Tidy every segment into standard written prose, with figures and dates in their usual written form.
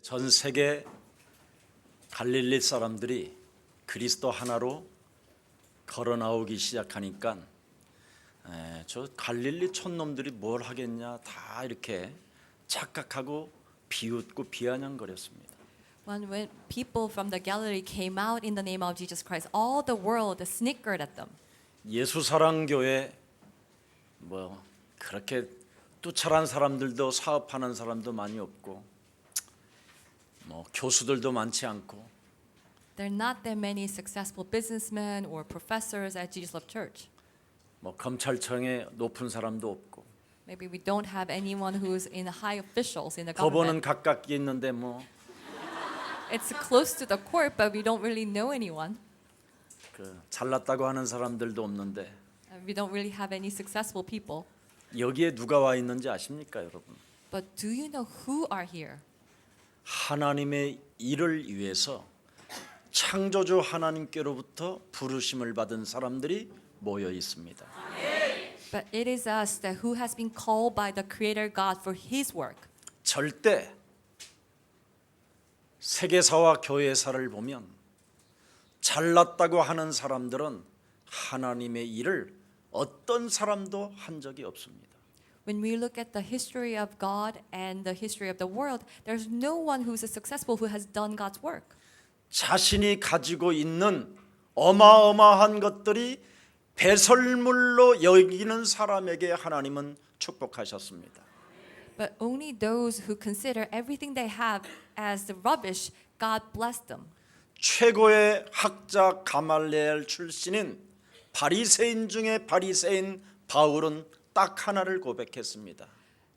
전 세계 갈릴리 사람들이 그리스도 하나로 걸어 나오기 시작하니까 저 갈릴리 촌놈들이 뭘 하겠냐 다 이렇게 착각하고 비웃고 비아냥거렸습니다. When people from the Galilee came out in the name of Jesus Christ, all the world snickered at them. 예수사랑교회 뭐 그렇게 뚜철한 사람들도 사업하는 사람도 많이 없고 뭐 교수들도 많지 않고 There are not that many successful businessmen or professors at Jesus Love Church. 뭐 검찰청에 높은 사람도 없고 Maybe we don't have anyone who's in high officials in the 법원은 government. 가깝게 있는데 뭐 It's close to the court, but we don't really know anyone. 그 잘났다고 하는 사람들도 없는데 We don't really have any successful people. 여기에 누가 와 있는지 아십니까, 여러분? But do you know who are here? 하나님의 일을 위해서 창조주 하나님께로부터 부르심을 받은 사람들이 모여 있습니다. But it is us that who has been called by the Creator God for His work. 절대 세계사와 교회사를 보면 잘났다고 하는 사람들은 하나님의 일을 어떤 사람도 한 적이 없습니다. When we look at the history of God and the history of the world, there's no one who's successful who has done God's work. 자신이 가지고 있는 어마어마한 것들이 배설물로 여기는 사람에게 하나님은 축복하셨습니다. But only those who consider everything they have as the rubbish, God blessed them. 최고의 학자 가말레엘 출신인 바리새인 중에 바리새인 바울은 딱 하나를 고백했습니다.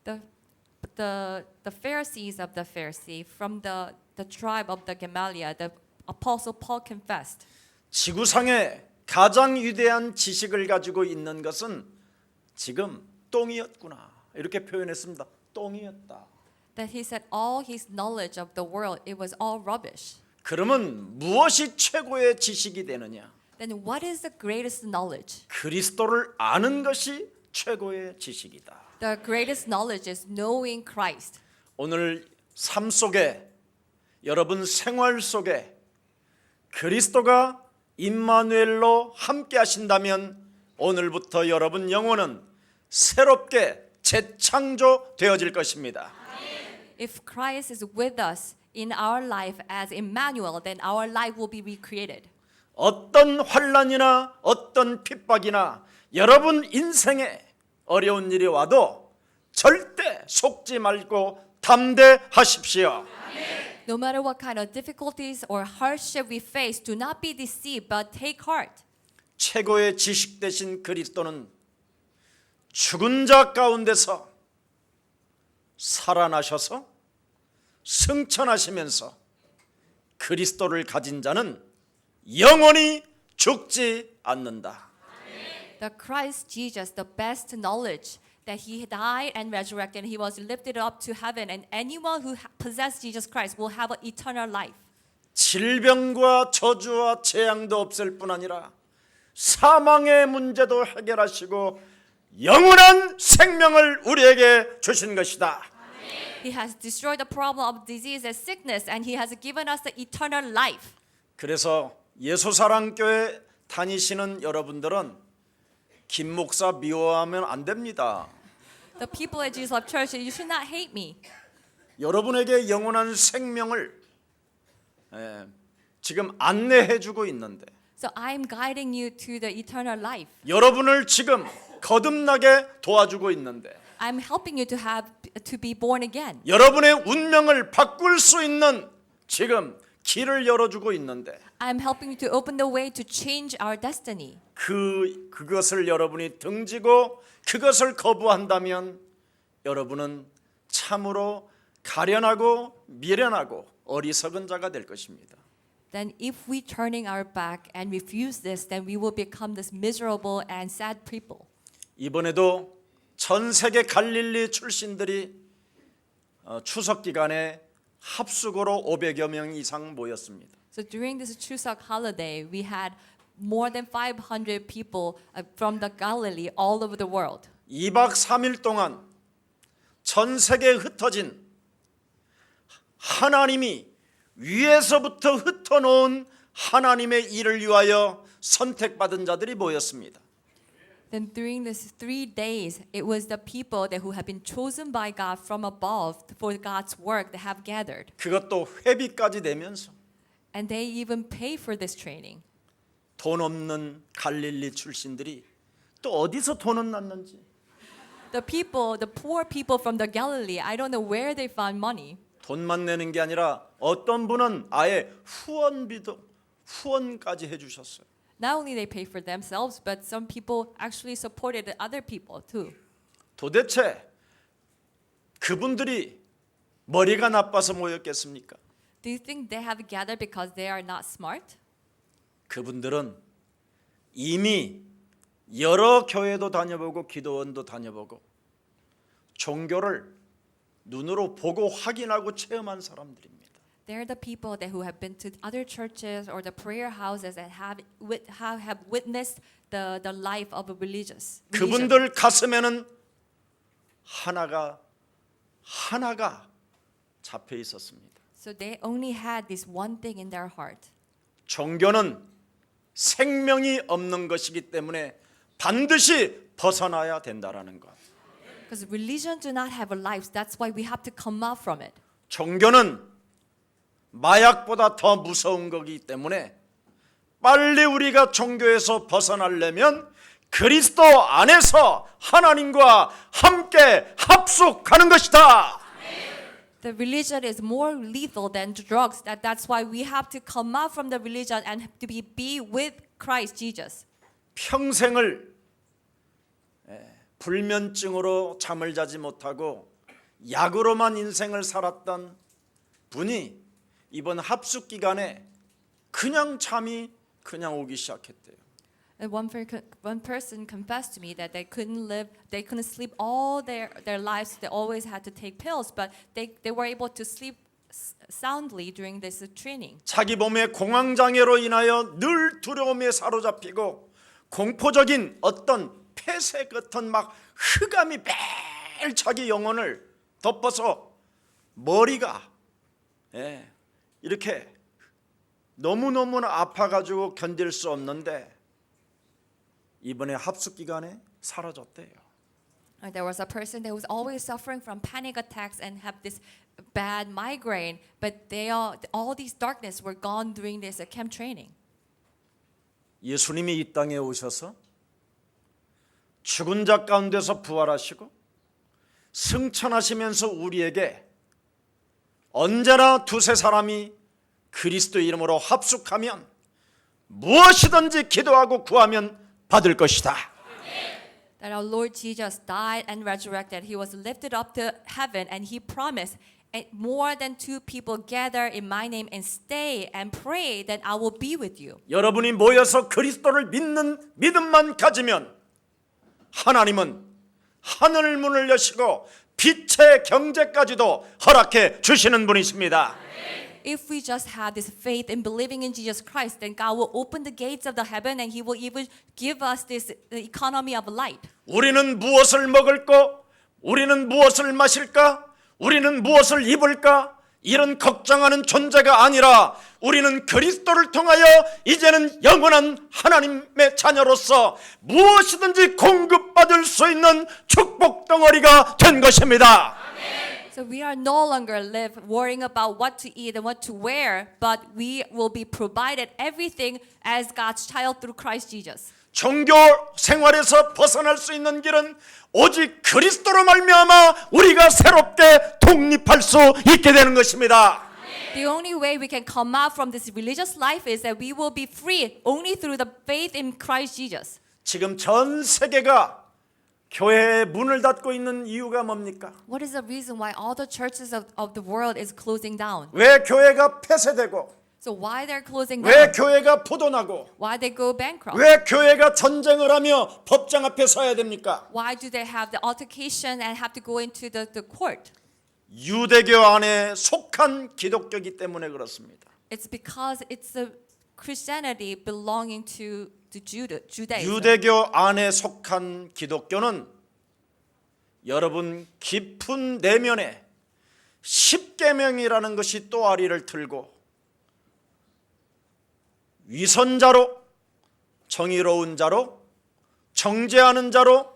The Pharisees of the Pharisee from the tribe of the Gamaliel, the Apostle Paul confessed. 지구상에 가장 위대한 지식을 가지고 있는 것은 지금 똥이었구나 이렇게 표현했습니다. 똥이었다. That he said all his knowledge of the world, it was all rubbish. 그러면 무엇이 최고의 지식이 되느냐? Then what is the greatest knowledge? 그리스도를 아는 것이 최고의 지식이다. The greatest knowledge is knowing Christ. 오늘 삶 속에 여러분 생활 속에 그리스도가 임마누엘로 함께 하신다면 오늘부터 여러분 영혼은 새롭게 재창조되어질 것입니다. If Christ is with us in our life as Emmanuel, then our life will be recreated. 어떤 환난이나 어떤 핍박이나 여러분 인생에 어려운 일이 와도 절대 속지 말고 담대하십시오. No matter what kind of difficulties or hardship we face, do not be deceived, but take heart. 최고의 지식 되신 그리스도는 죽은 자 가운데서 살아나셔서 승천하시면서 그리스도를 가진 자는 영원히 죽지 않는다. The Christ Jesus, the best knowledge, that he died and resurrected, and he was lifted up to heaven, and anyone who possesses Jesus Christ will have an eternal life. 질병과 저주와 재앙도 없앨 뿐 아니라 사망의 문제도 해결하시고 영원한 생명을 우리에게 주신 것이다. He has destroyed the problem of disease and sickness, and he has given us the eternal life. 그래서 예수사랑교회 다니시는 여러분들은 김 목사 미워하면 안 됩니다. The people at Jesus Love Church, you should not hate me. 여러분에게 영원한 생명을 지금 안내해주고 있는데 So I'm guiding you to the eternal life. 여러분을 지금 거듭나게 도와주고 있는데 I'm helping you to be born again. 여러분의 운명을 바꿀 수 있는 지금 길을 열어주고 있는데 I'm helping you to open the way to change our destiny. 그것을 여러분이 등지고 그것을 거부한다면 여러분은 참으로 가련하고 미련하고 어리석은 자가 될 것입니다. Then if we turning our back and refuse this, then we will become this miserable and sad people. 이번에도 전 세계 갈릴리 출신들이 추석 기간에 합숙으로 500여 명 이상 모였습니다. So during this Chuseok holiday, we had more than 500 people from the Galilee all over the world. 2박 3일 동안 전 세계에 흩어진 하나님이 위에서부터 흩어놓은 하나님의 일을 위하여 선택받은 자들이 모였습니다. Then during these 3 days, it was the people that who have been chosen by God from above for God's work that have gathered. 그것도 회비까지 내면서 And they even pay for this training. 돈 없는 갈릴리 출신들이 또 어디서 돈은 났는지 The people, the poor people from the Galilee, I don't know where they found money. 돈만 내는 게 아니라 어떤 분은 아예 후원까지 해주셨어요. Not only they pay for themselves, but some people actually supported other people too. 도대체 그분들이 머리가 나빠서 모였겠습니까? Do you think they have gathered because they are not smart? 그분들은 이미 여러 교회도 다녀보고 기도원도 다녀보고 종교를 눈으로 보고 확인하고 체험한 사람들입니다. They're the people that who have been to other churches or the prayer houses and have witnessed the life of a religion. 그분들 가슴에는 하나가 잡혀 있었습니다. So they only had this one thing in their heart. 종교는 생명이 없는 것이기 때문에 반드시 벗어나야 된다라는 것. Because religion do not have a life. That's why we have to come out from it. 종교는 마약보다 더 무서운 거기 때문에 빨리 우리가 종교에서 벗어나려면 그리스도 안에서 하나님과 함께 합숙하는 것이다. The religion is more lethal than drugs. That's why we have to come out from the religion and to be with Christ Jesus. 평생을 불면증으로 잠을 자지 못하고 약으로만 인생을 살았던 분이 이번 합숙 기간에 그냥 잠이 그냥 오기 시작했대요. And one person confessed to me that they couldn't sleep all their lives. They always had to take pills, but they were able to sleep soundly during this training. 자기 몸의 공황장애로 인하여 늘 두려움에 사로잡히고 공포적인 어떤 폐쇄 같은 막 흑암이 매일 자기 영혼을 덮어서 머리가 이렇게 너무너무 아파가지고 견딜 수 없는데 이번에 합숙 기간에 사라졌대요. There was a person that was always suffering from panic attacks and have this bad migraine, but all these darkness were gone during this camp training. 예수님이 이 땅에 오셔서 죽은 자 가운데서 부활하시고 승천하시면서 우리에게 언제나 두세 사람이 그리스도 이름으로 합숙하면 무엇이든지 기도하고 구하면 받을 것이다. That our Lord Jesus died and resurrected. He was lifted up to heaven and he promised, more than 2 people gather in my name and stay and pray, then I will be with you. 여러분이 모여서 그리스도를 믿는 믿음만 가지면 하나님은 하늘 문을 여시고 빛의 경제까지도 허락해 주시는 분이십니다. If we just have this faith in believing in Jesus Christ, then God will open the gates of the heaven and He will even give us this economy of light. 우리는 무엇을 먹을까? 우리는 무엇을 마실까? 우리는 무엇을 입을까? 이런 걱정하는 존재가 아니라 우리는 그리스도를 통하여 이제는 영원한 하나님의 자녀로서 무엇이든지 공급받을 수 있는 축복 덩어리가 된 것입니다. So we are no longer worrying about what to eat and what to wear, but we will be provided everything as God's child through Christ Jesus. 종교 생활에서 벗어날 수 있는 길은 오직 그리스도로 말미암아 우리가 새롭게 독립할 수 있게 되는 것입니다. The only way we can come out from this religious life is that we will be free only through the faith in Christ Jesus. 지금 전 세계가 교회의 문을 닫고 있는 이유가 뭡니까? What is the reason why all the churches of the world is closing down? 왜 교회가 폐쇄되고 So why they're closing 왜 down? 교회가 부도나고 Why they go bankrupt? 왜 교회가 전쟁을 하며 법정 앞에 서야 됩니까? Why do they have the altercation and have to go into the court? 유대교 안에 속한 기독교이기 때문에 그렇습니다. It's because it's a Christianity belonging to Judaism. 유대교 안에 속한 기독교는 여러분 깊은 내면에 십계명이라는 것이 또아리를 틀고 위선자로, 정의로운 자로, 정죄하는 자로,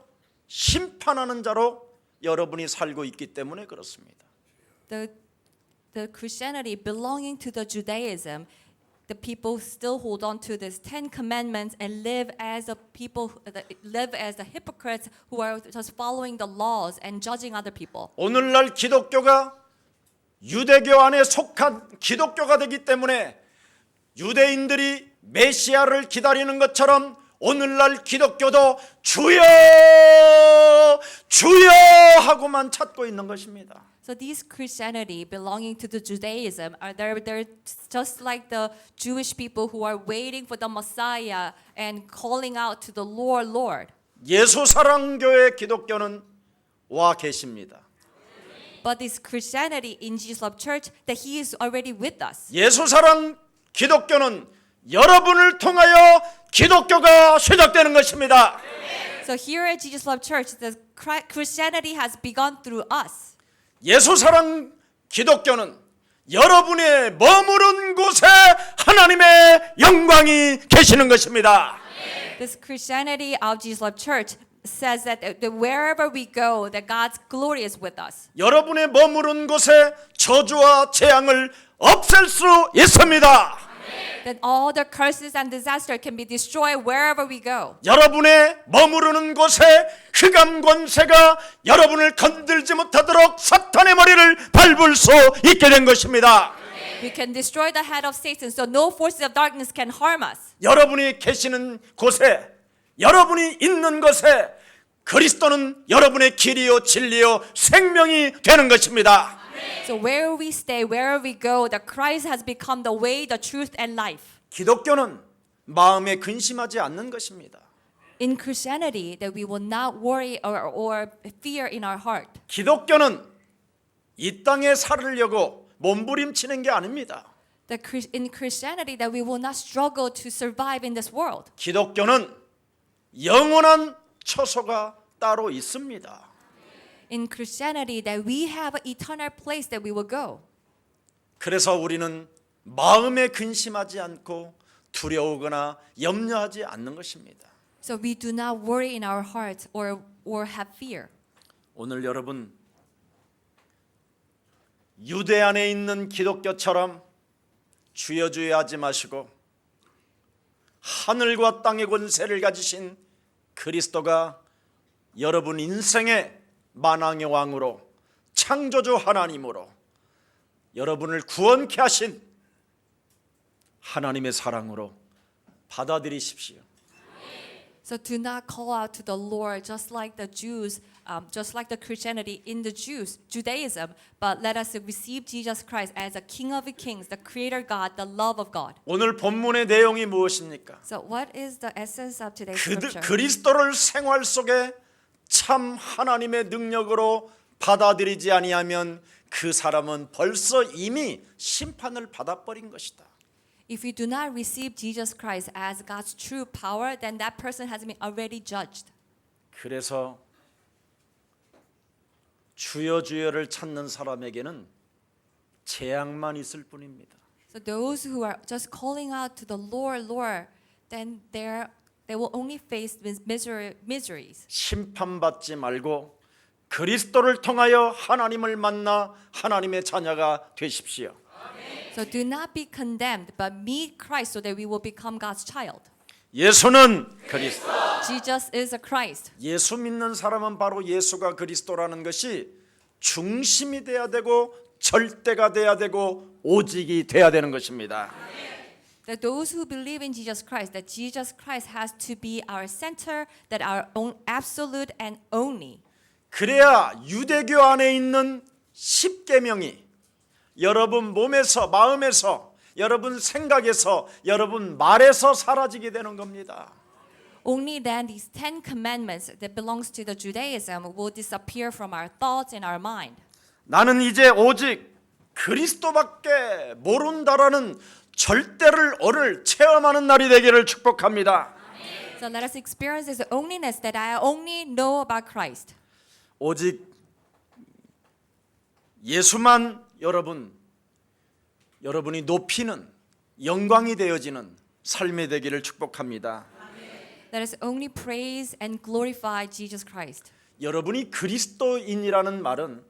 심판하는 자로 여러분이 살고 있기 때문에 그렇습니다. The Christianity belonging to the Judaism, the people still hold on to this 10 commandments and live as a people, live as the hypocrites who are just following the laws and judging other people. 오늘날 기독교가 유대교 안에 속한 기독교가 되기 때문에 유대인들이 메시아를 기다리는 것처럼 오늘날 기독교도 주여 주여 하고만 찾고 있는 것입니다. So these Christianity belonging to the Judaism are they're just like the Jewish people who are waiting for the Messiah and calling out to the Lord, Lord. 예수 사랑교회 기독교는 와 계십니다. But this Christianity in Jesus Love Church, that He is already with us. 예수 사랑 기독교는 여러분을 통하여 기독교가 시작되는 것입니다. So here at Jesus Love Church, the Christianity has begun through us. 예수 사랑 기독교는 여러분의 머무른 곳에 하나님의 영광이 계시는 것입니다. This Christianity of Jesus Love Church says that wherever we go, that God's glory is with us. 여러분의 머무른 곳에 저주와 재앙을 없앨 수 있습니다. That all the curses and disaster can be destroyed wherever we go. 여러분의 머무르는 곳에 흑암 권세가 여러분을 건들지 못하도록 사탄의 머리를 밟을 수 있게 된 것입니다. We can destroy the head of Satan, so no forces of darkness can harm us. 여러분이 계시는 곳에, 여러분이 있는 곳에 그리스도는 여러분의 길이요 진리요 생명이 되는 것입니다. So where we stay, wherever we go, the Christ has become the way, the truth, and life. 기독교는 마음에 근심하지 않는 것입니다. In Christianity, that we will not worry or fear in our heart. 기독교는 이 땅에 살으려고 몸부림치는 게 아닙니다. In Christianity, that we will not struggle to survive in this world. 기독교는 영원한 처소가 따로 있습니다. In Christianity, that we have an eternal place that we will go. 그래서 우리는 마음에 근심하지 않고 두려우거나 염려하지 않는 것입니다. So we do not worry in our hearts or have fear. 오늘 여러분 유대 안에 있는 기독교처럼 주여 주여 하지 마시고 하늘과 땅의 권세를 가지신 그리스도가 여러분 인생의 만왕의 왕으로 창조주 하나님으로 여러분을 구원케 하신 하나님의 사랑으로 받아들이십시오. So do not call out to the Lord just like the Jews, just like the Christianity in the Judaism, but let us receive Jesus Christ as a King of Kings, the Creator God, the love of God. 오늘 본문의 내용이 무엇입니까? So what is the essence of today's scripture? 그리스도를 생활 속에 참 하나님의 능력으로 받아들이지 아니하면 그 사람은 벌써 이미 심판을 받아버린 것이다. If you do not receive Jesus Christ as God's true power, then that person has been already judged. 그래서 주여 주여를 찾는 사람에게는 재앙만 있을 뿐입니다. So those who are just calling out to the Lord, Lord, then they will only face miseries. 심판받지 말고 그리스도를 통하여 하나님을 만나 하나님의 자녀가 되십시오. So do not be condemned, but meet Christ so that we will become God's child. 예수는 그리스도. Jesus is a Christ. 예수 믿는 사람은 바로 예수가 그리스도라는 것이 중심이 돼야 되고 절대가 돼야 되고 오직이 돼야 되는 것입니다. That those who believe in Jesus Christ, that Jesus Christ has to be our center, that our own absolute and only. 그래야 유대교 안에 있는 십계명이 여러분 몸에서 마음에서 여러분 생각에서 여러분 말에서 사라지게 되는 겁니다. Only then these 10 commandments that belongs to the Judaism will disappear from our thoughts and our mind. 나는 이제 오직 그리스도밖에 모른다라는 절대를 오늘 체험하는 날이 되기를 축복합니다. So let us experience this onlyness that I only know about Christ. 오직 예수만 여러분이 높이는 영광이 되어지는 삶이 되기를 축복합니다. Let us only praise and glorify Jesus Christ. 여러분이 그리스도인이라는 말은,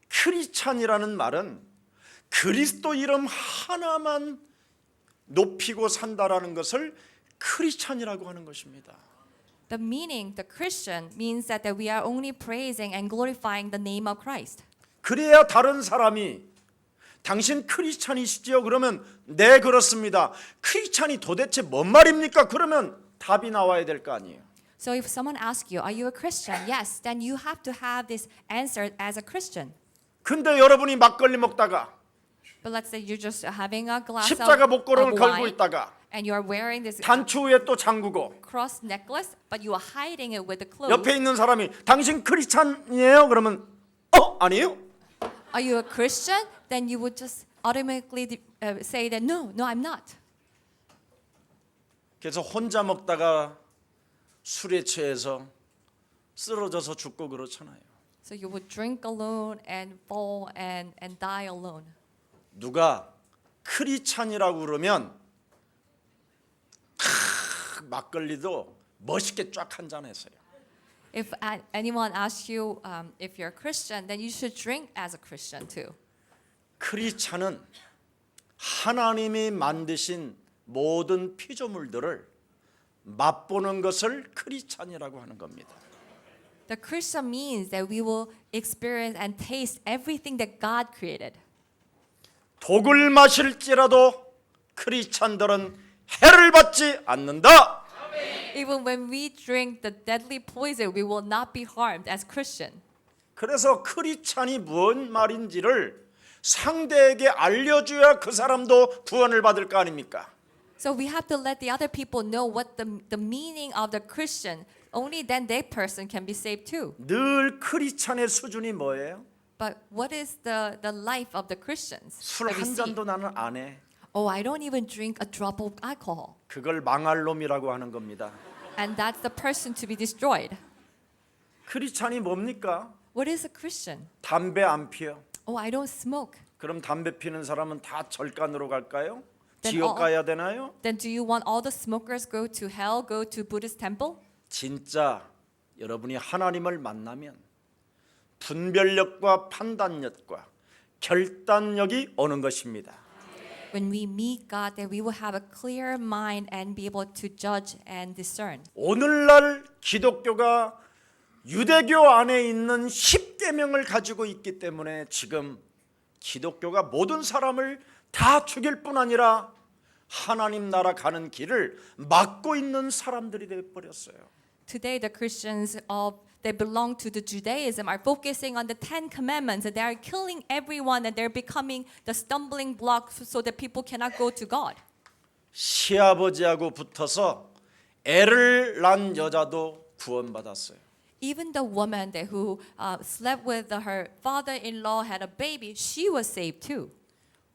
크리스찬이라는 말은 그리스도 이름 하나만 높이고 산다라는 것을 크리스찬이라고 하는 것입니다. The meaning, the Christian, means that we are only praising and glorifying the name of Christ. 그래야 다른 사람이 당신 크리스찬이시지요? 그러면 네 그렇습니다. 크리스찬이 도대체 뭔 말입니까? 그러면 답이 나와야 될 거 아니에요. So if someone asks you, are you a Christian? Yes, then you have to have this answer as a Christian. 근데 여러분이 막걸리 먹다가 But let's say you're just having a glass 십자가 of 목걸음을 걸고 wine 있다가 and you are wearing this 단추 위에 또 잠그고 cross necklace, but you are hiding it with the clothes. 옆에 있는 사람이 당신 크리스찬이에요? 그러면 아니에요? Are you a Christian? Then you would just automatically say that no, I'm not. 그래서 혼자 먹다가 술에 취해서 쓰러져서 죽고 그렇잖아요. So you would drink alone and fall and die alone. 누가 크리스찬이라고 그러면 막걸리도 멋있게 쫙 한 잔 했어요. If anyone asks you if you're a Christian, then you should drink as a Christian too. 크리스찬은 하나님이 만드신 모든 피조물들을 맛보는 것을 크리스찬이라고 하는 겁니다. The Christian means that we will experience and taste everything that God created. 독을 마실지라도 크리스찬들은 해를 받지 않는다. Even when we drink the deadly poison, we will not be harmed as Christian. 그래서 크리스찬이 무슨 말인지를 상대에게 알려줘야 그 사람도 구원을 받을 거 아닙니까? So we have to let the other people know what the meaning of the Christian. Only then that person can be saved too. 늘 크리스찬의 수준이 뭐예요? But what is the life of the Christians? 술 that we 한 see? 잔도 나는 안 해. Oh, I don't even drink a drop of alcohol. 그걸 망할 놈이라고 하는 겁니다. And that's the person to be destroyed. 크리스찬이 뭡니까? What is a Christian? 담배 안 피워. Oh, I don't smoke. 그럼 담배 피는 사람은 다 절간으로 갈까요? Then 지옥 all- 가야 되나요? Then do you want all the smokers go to hell, go to Buddhist temple? 진짜 여러분이 하나님을 만나면 분별력과 판단력과 결단력이 오는 것입니다. When we meet God, then we will have a clear mind and be able to judge and discern. 오늘날 기독교가 유대교 안에 있는 10계명을 가지고 있기 때문에 지금 기독교가 모든 사람을 다 죽일 뿐 아니라 하나님 나라 가는 길을 막고 있는 사람들이 되어 버렸어요. Today, the Christians that belong to the Judaism are focusing on the 10 commandments and they are killing everyone and they're becoming the stumbling block so that people cannot go to God. 시아버지하고 붙어서 애를 낳은 여자도 구원받았어요. Even the woman who slept with her father-in-law had a baby, she was saved too.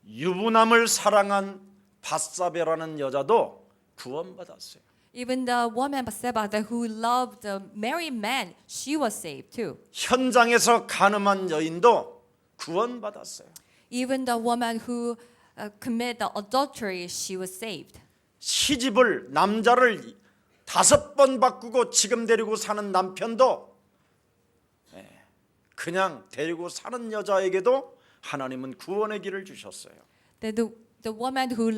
유부남을 사랑한 밧사베라는 여자도 구원받았어요. Even the woman Bathsheba who loved the married man, she was saved too. 현장에서 간음한 여인도 구원받았어요. Even the woman who committed the adultery, she was saved. 시집을 남자를 5번 바꾸고 지금 데리고 사는 남편도 그냥 데리고 사는 여자에게도 하나님은 구원의 길을 주셨어요. The woman who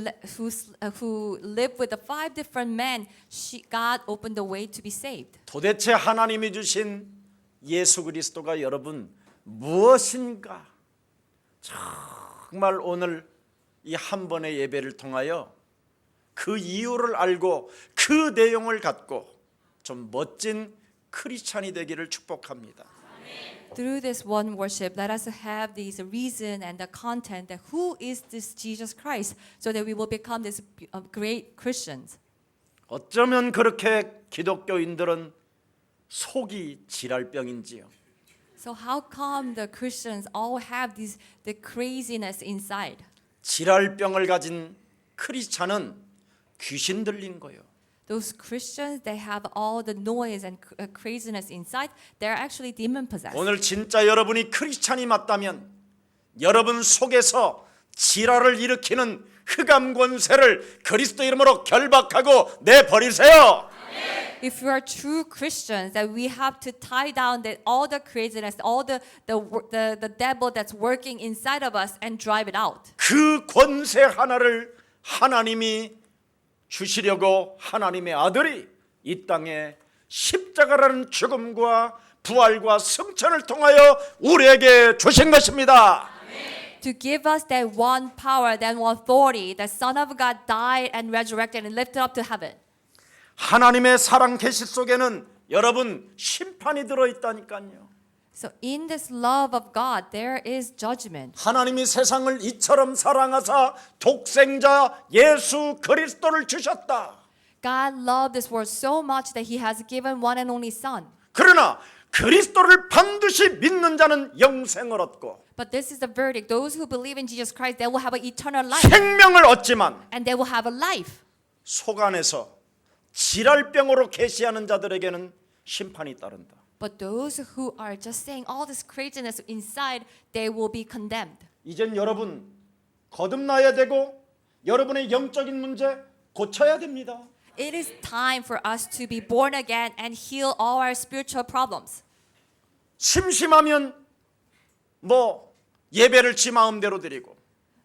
lived with the 5 different men, God opened the way to be saved. 도대체 하나님이 주신 예수 그리스도가 여러분 무엇인가? 정말 오늘 이 한 번의 예배를 통하여 그 이유를 알고 그 내용을 갖고 좀 멋진 크리스찬이 되기를 축복합니다. Through this one worship, let us have this reason and the content that who is this Jesus Christ, so that we will become these great Christians. 어쩌면 그렇게 기독교인들은 속이 지랄병인지요. So how come the Christians all have the craziness inside? 지랄병을 가진 크리스찬은 귀신 들린 거예요. Those Christians, they have all the noise and craziness inside. They're actually demon possessed. 오늘 진짜 여러분이 크리스찬이 맞다면 여러분 속에서 지랄을 일으키는 흑암 권세를 그리스도 이름으로 결박하고 내버리세요. If we are true Christians, that we have to tie down all the craziness, all the devil that's working inside of us and drive it out. 그 권세 하나를 하나님이 주시려고 하나님의 아들이 이 땅에 십자가라는 죽음과 부활과 승천을 통하여 우리에게 주신 것입니다. To give us that one power, that one authority, the Son of God died and resurrected and lifted up to heaven. 하나님의 사랑 계시 속에는 여러분 심판이 들어있다니까요. So in this love of God, there is judgment. 하나님이 세상을 이처럼 사랑하사 독생자 예수 그리스도를 주셨다. God loved this world so much that He has given one and only Son. 그러나 그리스도를 반드시 믿는 자는 영생을 얻고 But this is the verdict. Those who believe in Jesus Christ, they will have an eternal life. 생명을 얻지만 And they will have a life. 속 안에서 지랄병으로 계시하는 자들에게는 심판이 따른다. But those who are just saying all this craziness inside, they will be condemned. 이젠 여러분 거듭나야 되고 여러분의 영적인 문제 고쳐야 됩니다. It is time for us to be born again and heal all our spiritual problems. 심심하면 예배를 지 마음대로 드리고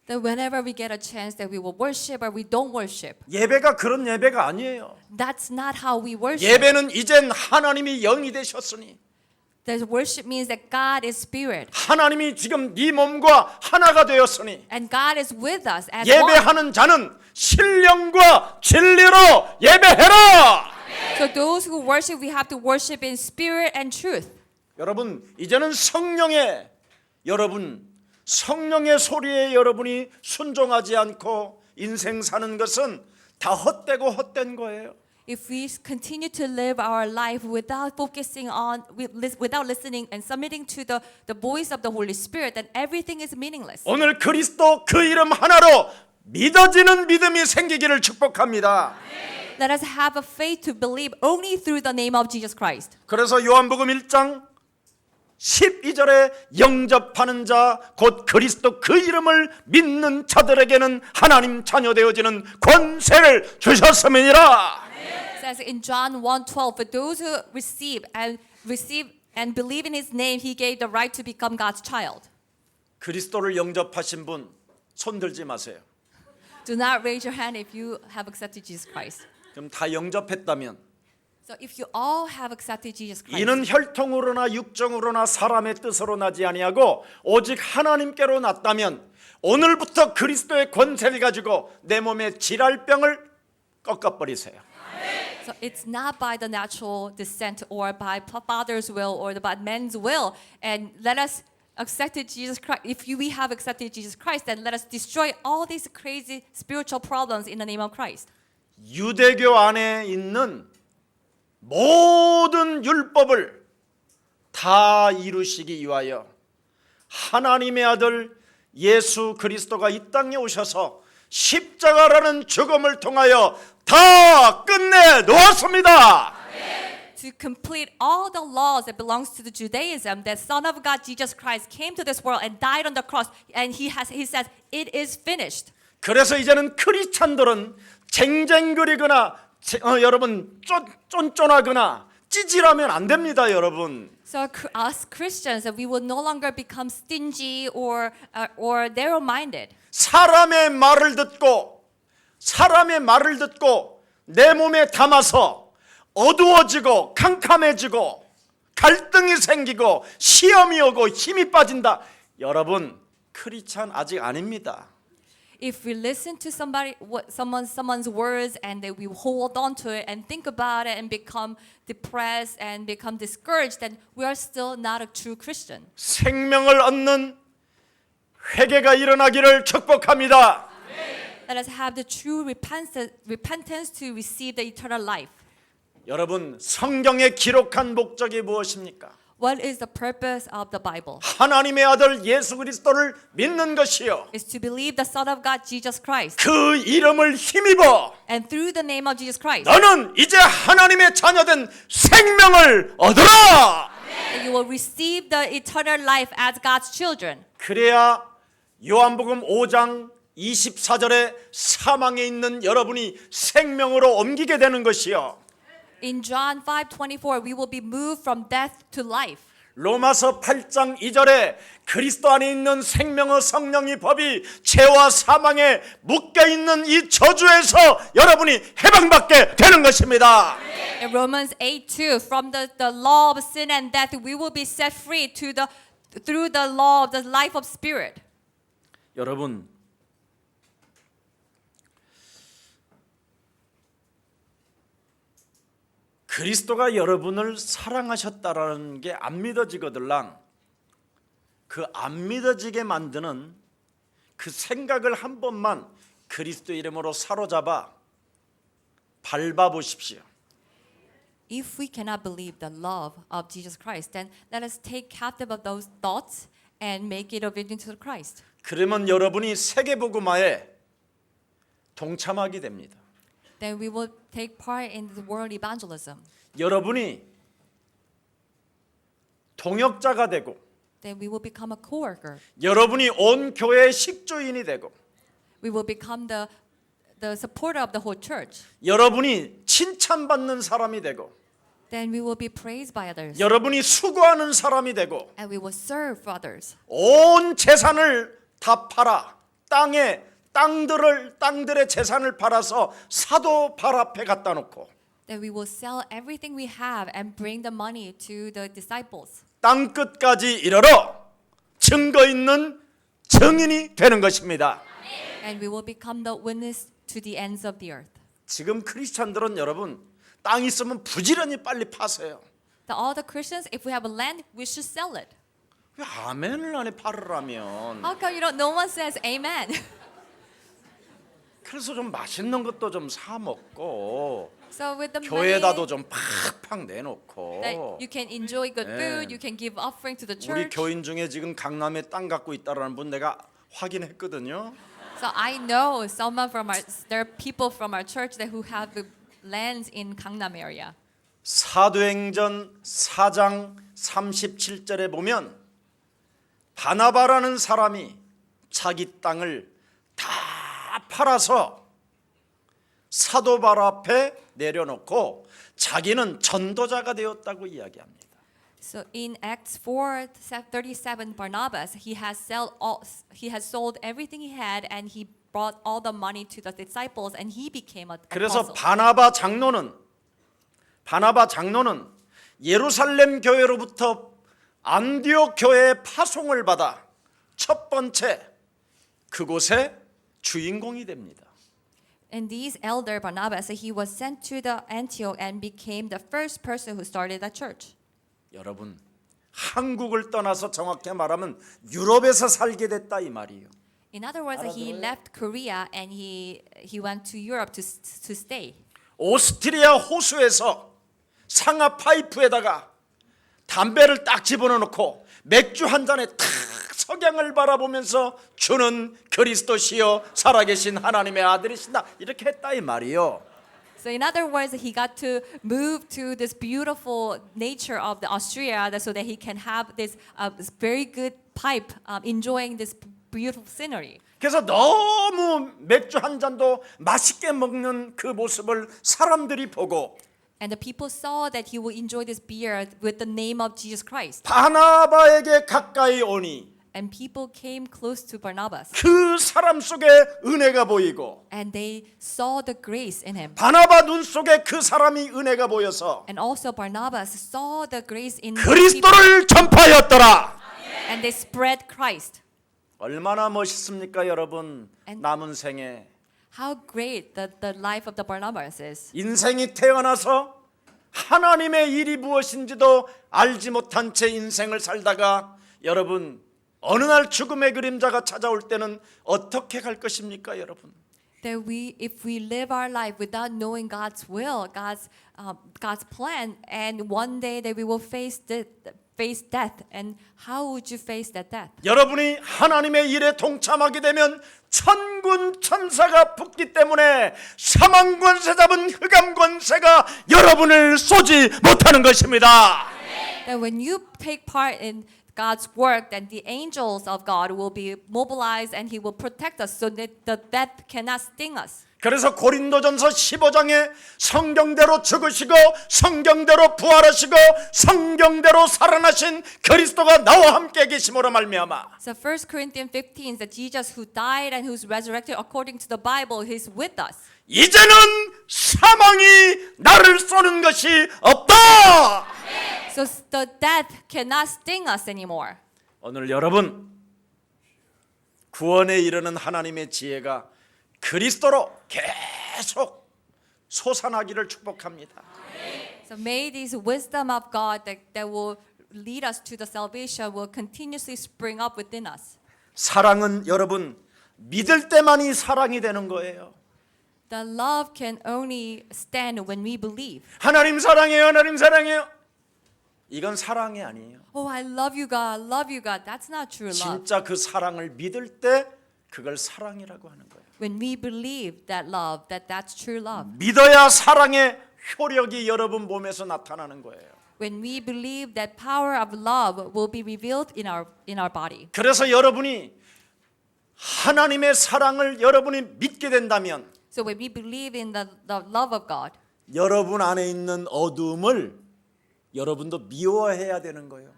That whenever we get a chance that we will worship or we don't worship. 예배가 그런 예배가 아니에요. That's not how we worship. 예배는 이젠 하나님이 영이 되셨으니 The worship means that God is spirit. 하나님이 지금 네 몸과 하나가 되었으니 And God is with us as one. 예배하는 자는 신령과 진리로 예배해라. So those who worship, we have to worship in spirit and truth. 여러분 이제는 성령의 소리에 여러분이 순종하지 않고 인생 사는 것은 다 헛되고 헛된 거예요. If we continue to live our life without focusing on, without listening and submitting to the voice of the Holy Spirit, then everything is meaningless. 오늘 그리스도 그 이름 하나로 믿어지는 믿음이 생기기를 축복합니다. Let us have a faith to believe only through the name of Jesus Christ. 그래서 요한복음 1장 12절에 영접하는 자 곧 그리스도 그 이름을 믿는 자들에게는 하나님 자녀 되어지는 권세를 주셨음이니라. It says in John 1:12, for those who receive and believe in His name, He gave the right to become God's child. 그리스도를 영접하신 분 손 들지 마세요. Do not raise your hand if you have accepted Jesus Christ. 그럼 다 영접했다면 So if you all have accepted Jesus Christ, 이는 혈통으로나 육정으로나 사람의 뜻으로 나지 아니하고 오직 하나님께로 났다면 오늘부터 그리스도의 권세를 가지고 내 몸의 질랄병을 꺾어버리세요. so it's not by the natural descent or by father's will or by man's will. And let us accept Jesus Christ. If we have accepted Jesus Christ, then let us destroy all these crazy spiritual problems in the name of Christ. 유대교 안에 있는 모든 율법을 다 이루시기 위하여 하나님의 아들 예수 그리스도가 이 땅에 오셔서 십자가라는 죽음을 통하여 다 끝내 놓았습니다. To complete all the laws that belongs to the Judaism, the Son of God Jesus Christ came to this world and died on the cross, and he says it is finished. 그래서 이제는 크리스찬들은 쟁쟁거리거나 여러분 쫀쫀하거나 찌질하면 안 됩니다, 여러분. So us Christians, we will no longer become stingy or narrow-minded. 사람의 말을 듣고 내 몸에 담아서 어두워지고 캄캄해지고 갈등이 생기고 시험이 오고 힘이 빠진다. 여러분, 크리스찬 아직 아닙니다. If we listen to someone's words and that we hold on to it and think about it and become depressed and become discouraged, then we are still not a true Christian. 생명을 얻는 회개가 일어나기를 축복합니다. Let us have the true repentance to receive the eternal life. 여러분, 성경에 기록한 목적이 무엇입니까? What is the purpose of the Bible? 하나님의 아들 예수 그리스도를 믿는 것이요. Is to believe the Son of God, Jesus Christ. 그 이름을 힘입어 And through the name of Jesus Christ, 너는 이제 하나님의 자녀된 생명을 얻어라. that you will receive the eternal life as God's children. 그래야 요한복음 5장 24절에 사망에 있는 여러분이 생명으로 옮기게 되는 것이요. In John 5:24, we will be moved from death to life. 로마서 8장 2절에 그리스도 안에 있는 생명의 성령의 법이 죄와 사망에 묶여 있는 이 저주에서 여러분이 해방받게 되는 것입니다. In Romans 8:2, from the law of sin and death, we will be set free through the law of the life of spirit. 여러분, 그리스도가 여러분을 사랑하셨다라는 게 안 믿어지거들랑 그 안 믿어지게 만드는 그 생각을 한 번만 그리스도 이름으로 사로잡아 밟아 보십시오. If we cannot believe the love of Jesus Christ, then let us take captive of those thoughts and make it obedient to Christ. 그러면 여러분이 세계복음화에 동참하게 됩니다. Then we will take part in the world evangelism. 여러분이 동역자가 되고 Then we will become a co-worker. 여러분이 온 교회의 식주인이 되고 We will become the supporter of the whole church. 여러분이 칭찬받는 사람이 되고 Then we will be praised by others. 여러분이 수고하는 사람이 되고 And we will serve others. 온 재산을 다 팔아 땅들의 재산을 팔아서 사도 발 앞에 갖다 놓고 Then we will sell everything we have and bring the money to the disciples. 땅 끝까지 이르러 증거 있는 증인이 되는 것입니다. And we will become the witness to the ends of the earth. 지금 크리스찬들은 여러분 땅 있으면 부지런히 빨리 파세요. All the Christians, if we have a land, we should sell it. 왜 아멘을 안 해 팔으라면? How come no one says amen? 그래서 좀 맛있는 것도 좀 사 먹고 So with the 교회에다도 money 좀 팍팍 내놓고 that you can enjoy good food, you can give offering to the 우리 church. 교인 중에 지금 강남에 땅 갖고 있다라는 분 내가 확인했거든요. So I know there are people from our church that who have the lands in Gangnam area. 사도행전 4장 37절에 보면 바나바라는 사람이 자기 땅을 다 팔아서 사도 발 앞에 내려놓고 자기는 전도자가 되었다고 이야기합니다. So in Acts 4:37, Barnabas he has sold everything he had and he brought all the money to the disciples and he became an 그래서 apostle. 바나바 장로는 예루살렘 교회로부터 안디옥 교회의 파송을 받아 첫 번째 그곳의 주인공이 됩니다. And these elder Barnabas, he was sent to the Antioch and became the first person who started that church. 여러분, 한국을 떠나서 정확히 말하면 유럽에서 살게 됐다 이 말이에요. In other words, he left Korea and he went to Europe to stay. 오스트리아 호수에서 상하 파이프에다가 담배를 딱 집어넣고 맥주 한 잔에 탁 석양을 바라보면서 주는 그리스도시요 살아계신 하나님의 아들이시다 이렇게 했다 이 말이요. So in other words, he got to move to this beautiful nature of the Austria so that he can have this very good pipe, enjoying this beautiful scenery. 그래서 너무 맥주 한 잔도 맛있게 먹는 그 모습을 사람들이 보고 And the people saw that he would enjoy this beer with the name of Jesus Christ. 바나바에게 가까이 오니 And people came close to Barnabas. 그 사람 속에 은혜가 보이고 And they saw the grace in him. 바나바 눈 속에 그 사람이 은혜가 보여서 And also Barnabas saw the grace in the people. 그리스도를 전파하였더라. And they spread Christ. 얼마나 멋있습니까 여러분. And- 남은 생에 How great the life of the Barnabas is. 인생이 태어나서 하나님의 일이 무엇인지도 알지 못한 채 인생을 살다가 여러분 어느 날 죽음의 그림자가 찾아올 때는 어떻게 갈 것입니까 여러분? That if we live our life without knowing God's will, God's plan, and one day that we will face death, and how would you face that death? 여러분이 하나님의 일에 동참하게 되면 천군 천사가 붙기 때문에 사망 권세 잡은 흑암 권세가 여러분을 쏘지 못하는 것입니다. That when you take part in God's work, then the angels of God will be mobilized and He will protect us so that the death cannot sting us. 그래서 고린도전서 15장에 성경대로 죽으시고 성경대로 부활하시고 성경대로 살아나신 그리스도가 나와 함께 계심으로 말미암아 So 1 Corinthians 15 that Jesus who died and who's resurrected according to the Bible, He's with us. 이제는 사망이 나를 쏘는 것이 없다. So the death cannot sting us anymore. 오늘 여러분 구원에 이르는 하나님의 지혜가 그리스도로 계속 솟아나기를 축복합니다. So may this wisdom of God that will lead us to the salvation will continuously spring up within us. 사랑은 여러분 믿을 때만이 사랑이 되는 거예요. The love can only stand when we believe. 하나님 사랑해요. 하나님 사랑해요. 이건 사랑이 아니에요. Oh, I love you, God. Love you, God. That's not true love. 진짜 그 사랑을 믿을 때 그걸 사랑이라고 하는 거예요. When we believe that love, that's true love. 믿어야 사랑의 효력이 여러분 몸에서 나타나는 거예요. When we believe that power of love will be revealed in our body. 그래서 여러분이 하나님의 사랑을 여러분이 믿게 된다면 So when we believe in the love of God, 여러분 안에 있는 어두움을 여러분도 미워해야 되는 거예요.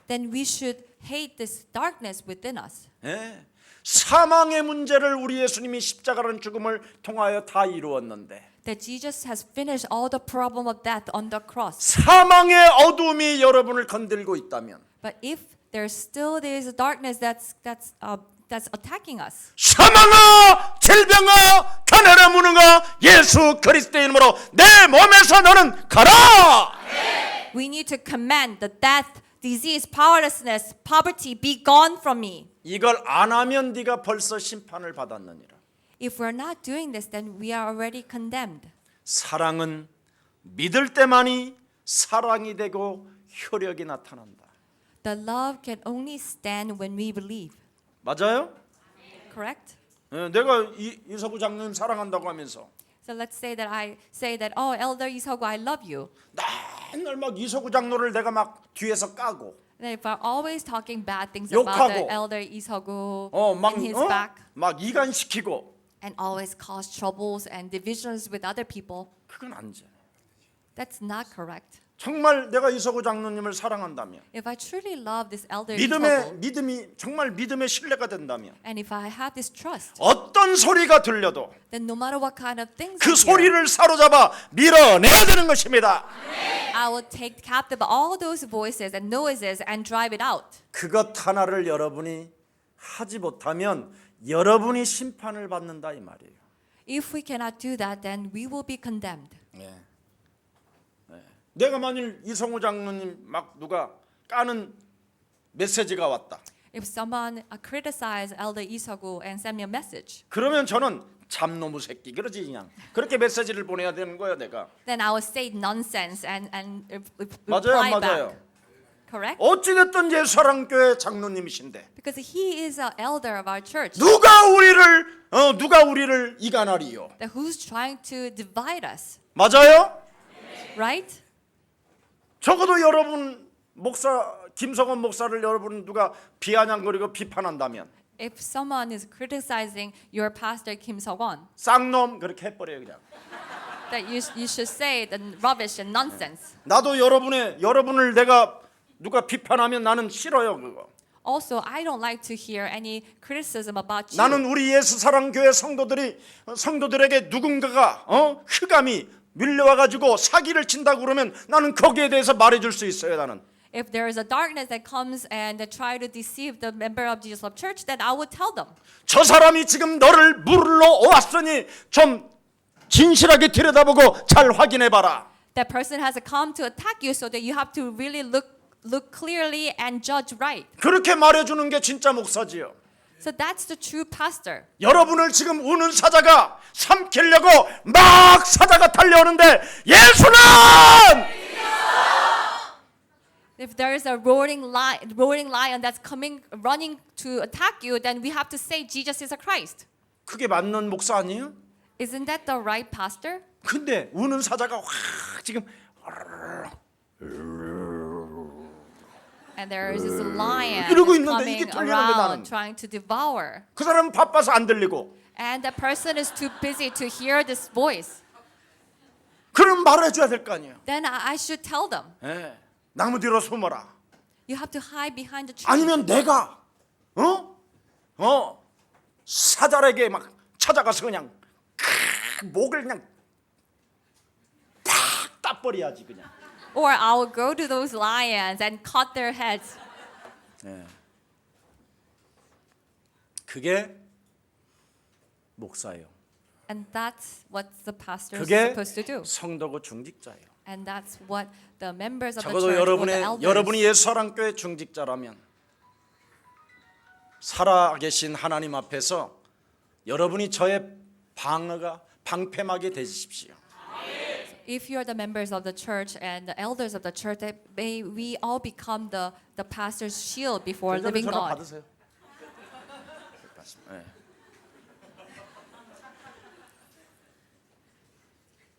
then we should hate this darkness within us. 예. 사망의 문제를 우리 예수님이 십자가라는 죽음을 통하여 다 이루었는데 That Jesus has finished all the problem of death on the cross. 사망의 어두움이 여러분을 건들고 있다면 But if there's still this darkness that's attacking us, 사망아 질병아 가난아 무능아 예수 그리스도의 이름으로 내 몸에서 너는 가라. we need to command the death, disease, powerlessness, poverty be gone from me. 이걸 안 하면 네가 벌써 심판을 받았느니라. If we're not doing this, then we are already condemned. 사랑은 믿을 때만이 사랑이 되고 효력이 나타난다. The love can only stand when we believe. 맞아요? Correct? 내가 이석우 장로님 사랑한다고 하면서 So let's say that I say that, oh, Elder Isogu, I love you. 맨날 막 이석우 장로를 내가 막 뒤에서 까고 Then if I'm always talking bad things 욕하고. about the Elder Isogu 막, in his back 막 이간시키고 and always cause troubles and divisions with other people, 그건 안 돼. that's not correct. 정말 내가 이석우 장로님을 사랑한다면 If I truly love this Elder Isogu, 믿음이 정말 믿음의 신뢰가 된다면 and if I have this trust, 어떤 소리가 들려도 then no matter what kind of things 그 I hear, 소리를 사로잡아 밀어내야 되는 것입니다. I will take captive all those voices and noises and drive it out. 그것 하나를 여러분이 하지 못하면 여러분이 심판을 받는다 이 말이에요. If we cannot do that, then we will be condemned. 내가 만일 이성우 장로님 막 누가 까는 메시지가 왔다. If someone criticize Elder Isogu and send me a message, 그러면 저는 잡놈의 새끼 그러지 그냥 그렇게 메시지를 보내야 되는 거예요 내가. then I will say nonsense and 맞아요 안 reply 맞아요? back. Correct? 어찌됐든 예수사랑교회 장로님이신데 Because he is an elder of our church. 누가 우리를 이간하리요? That who's trying to divide us, 맞아요? right? 적어도 여러분 목사 김성원 목사를 여러분 누가 비아냥거리고 비판한다면 If someone is criticizing your pastor Kim Seok-won, 쌍놈 그렇게 해버려요 그냥. that you should say the rubbish and nonsense. 나도 여러분을 내가 누가 비판하면 나는 싫어요 그거. Also, I don't like to hear any criticism about you. 나는 우리 예수사랑교회 성도들에게 누군가가 흑암이 밀려와 가지고 사기를 친다고 그러면 나는 거기에 대해서 말해줄 수 있어요 나는. If there is a darkness that comes and they try to deceive the member of Jesus Love Church, then I will tell them. 저 사람이 지금 너를 물러 왔으니 좀 진실하게 들여다보고 잘 확인해 봐라. That person has come to attack you, so that you have to really look clearly and judge right. 그렇게 말해주는 게 진짜 목사지요. So that's the true pastor. 여러분을 지금 우는 사자가 삼키려고 막 사자가 달려오는데 예수는 If there is a roaring lion that's coming, running to attack you, then we have to say Jesus is a Christ. 그게 맞는 목사 아니에요? Isn't that the right pastor? 근데 우는 사자가 확 지금 And there is this lion 이러고 that's 있는데 이게 coming 들리는데 나는. around trying to devour. 그 사람은 바빠서 안 들리고. And the person is too busy to hear this voice. 그럼 말해줘야 될 거 아니에요. Then I should tell them. 예, 나무 뒤로 숨어라. You have to hide behind the tree. 아니면 내가 사자에게 막 찾아가서 그냥 목을 그냥 탁 따버려야지 그냥. Or I will go to those lions and cut their heads. 그게 목사예요. And that's what the pastor is 그게 supposed to do. 성도고 중직자예요. And that's what the members of the 적어도 church or the 여러분이 elders. 예수사랑교회 중직자라면 살아계신 하나님 앞에서 여러분이 저의 방패막이 되십시오. If you are the members of the church and the elders of the church, that may we all become the pastor's shield before living 전화 God. 받으세요. 네.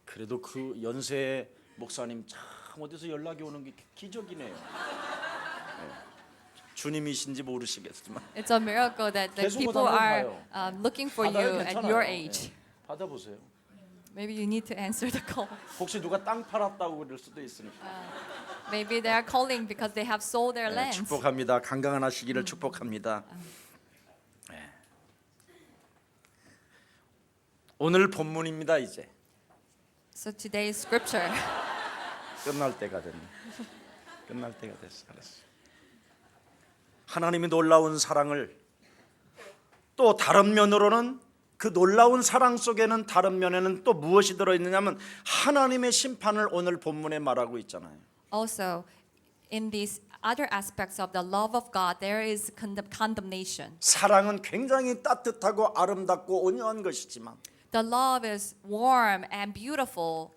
그래도 그 연세 목사님 참 어디서 연락이 오는 게 기적이네요. 네. 주님이신지 모르시겠지만 It's a miracle that the 계속 people are 받아봐요. looking for 받아요, you at 괜찮아요. your 네. age. 받아보세요. Maybe you need to answer the call. 혹시 누가 땅 팔았다고 그럴 수도 있으니까. Maybe they are calling because they have sold their 네, lands. 축복합니다. 건강하시기를 축복합니다. 네. 오늘 본문입니다. 이제 So today's scripture. 끝날 때가 됐네. 끝날 때가 됐어. 알았어. 하나님의 놀라운 사랑을 또 다른 면으로는 그 놀라운 사랑 속에는 다른 면에는 또 무엇이 들어있느냐면 하나님의 심판을 오늘 본문에 말하고 있잖아요. Also, in these other aspects of the love of God, there is condemnation. 사랑은 굉장히 따뜻하고 아름답고 온유한 것이지만 The love is warm and beautiful.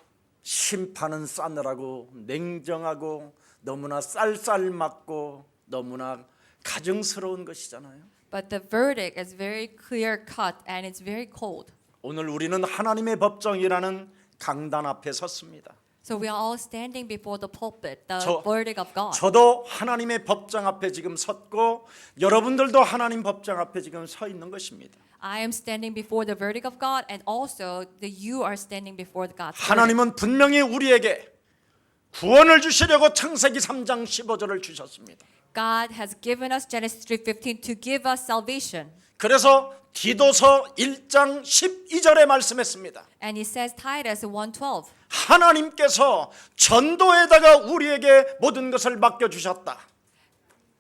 심판은 싸늘하고 냉정하고 너무나 쌀쌀맞고 너무나 가증스러운 것이잖아요. But the verdict is very clear cut and it's very cold. 오늘 우리는 하나님의 법정이라는 강단 앞에 섰습니다. So we are all standing before the pulpit, the 저- verdict of God. 저도 하나님의 법정 앞에 지금 섰고 여러분들도 하나님 법정 앞에 지금 서 있는 것입니다. I am standing before the verdict of God, and also you are standing before God's verdict. 하나님은 분명히 우리에게 구원을 주시려고 창세기 3장 15절을 주셨습니다. God has given us Genesis 3:15 to give us salvation. 그래서 디도서 1장 12절에 말씀했습니다. And he says Titus 1:12. 하나님께서 전도에다가 우리에게 모든 것을 맡겨주셨다.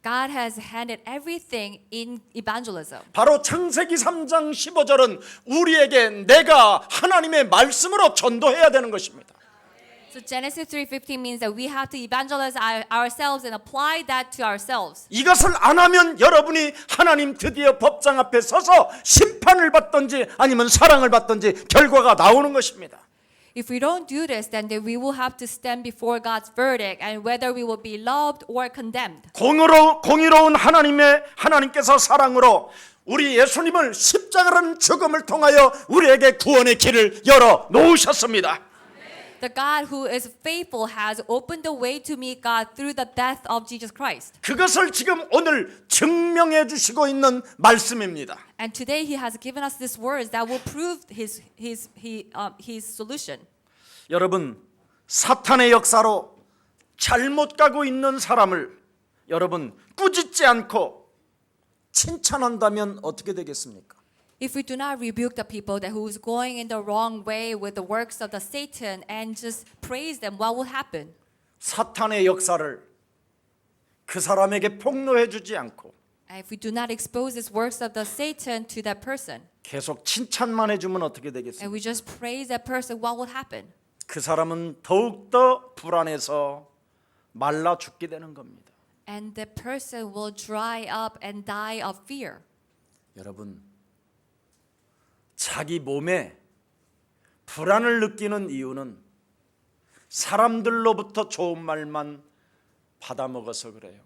God has handed everything in evangelism. 바로 창세기 3장 15절은 우리에게 내가 하나님의 말씀으로 전도해야 되는 것입니다. So Genesis 3:15 means that we have to evangelize ourselves and apply that to ourselves. 이것을 안 하면 여러분이 하나님 드디어 법정 앞에 서서 심판을 받든지 아니면 사랑을 받든지 결과가 나오는 것입니다. If we don't do this, then we will have to stand before God's verdict and whether we will be loved or condemned. 공의로운 하나님께서 사랑으로 우리 예수님을 십자가라는 죽음을 통하여 우리에게 구원의 길을 열어 놓으셨습니다. The God who is faithful has opened the way to meet God through the death of Jesus Christ. 그것을 지금 오늘 증명해 주시고 있는 말씀입니다. And today he has given us these words that will prove his solution. 여러분, 사탄의 역사로 잘못 가고 있는 사람을 여러분 꾸짖지 않고 칭찬한다면 어떻게 되겠습니까? If we do not rebuke the people that who is going in the wrong way with the works of the Satan and just praise them, what will happen? 사탄의 역사를 그 사람에게 폭로해 주지 않고 And if we do not expose these works of the Satan to that person, 계속 칭찬만 해주면 어떻게 and 되겠습니까? we just praise that person, what will happen? 그 사람은 더욱더 불안해서 말라 죽게 되는 겁니다. And the person will dry up and die of fear. 여러분, 자기 몸에 불안을 느끼는 이유는 사람들로부터 좋은 말만 받아먹어서 그래요.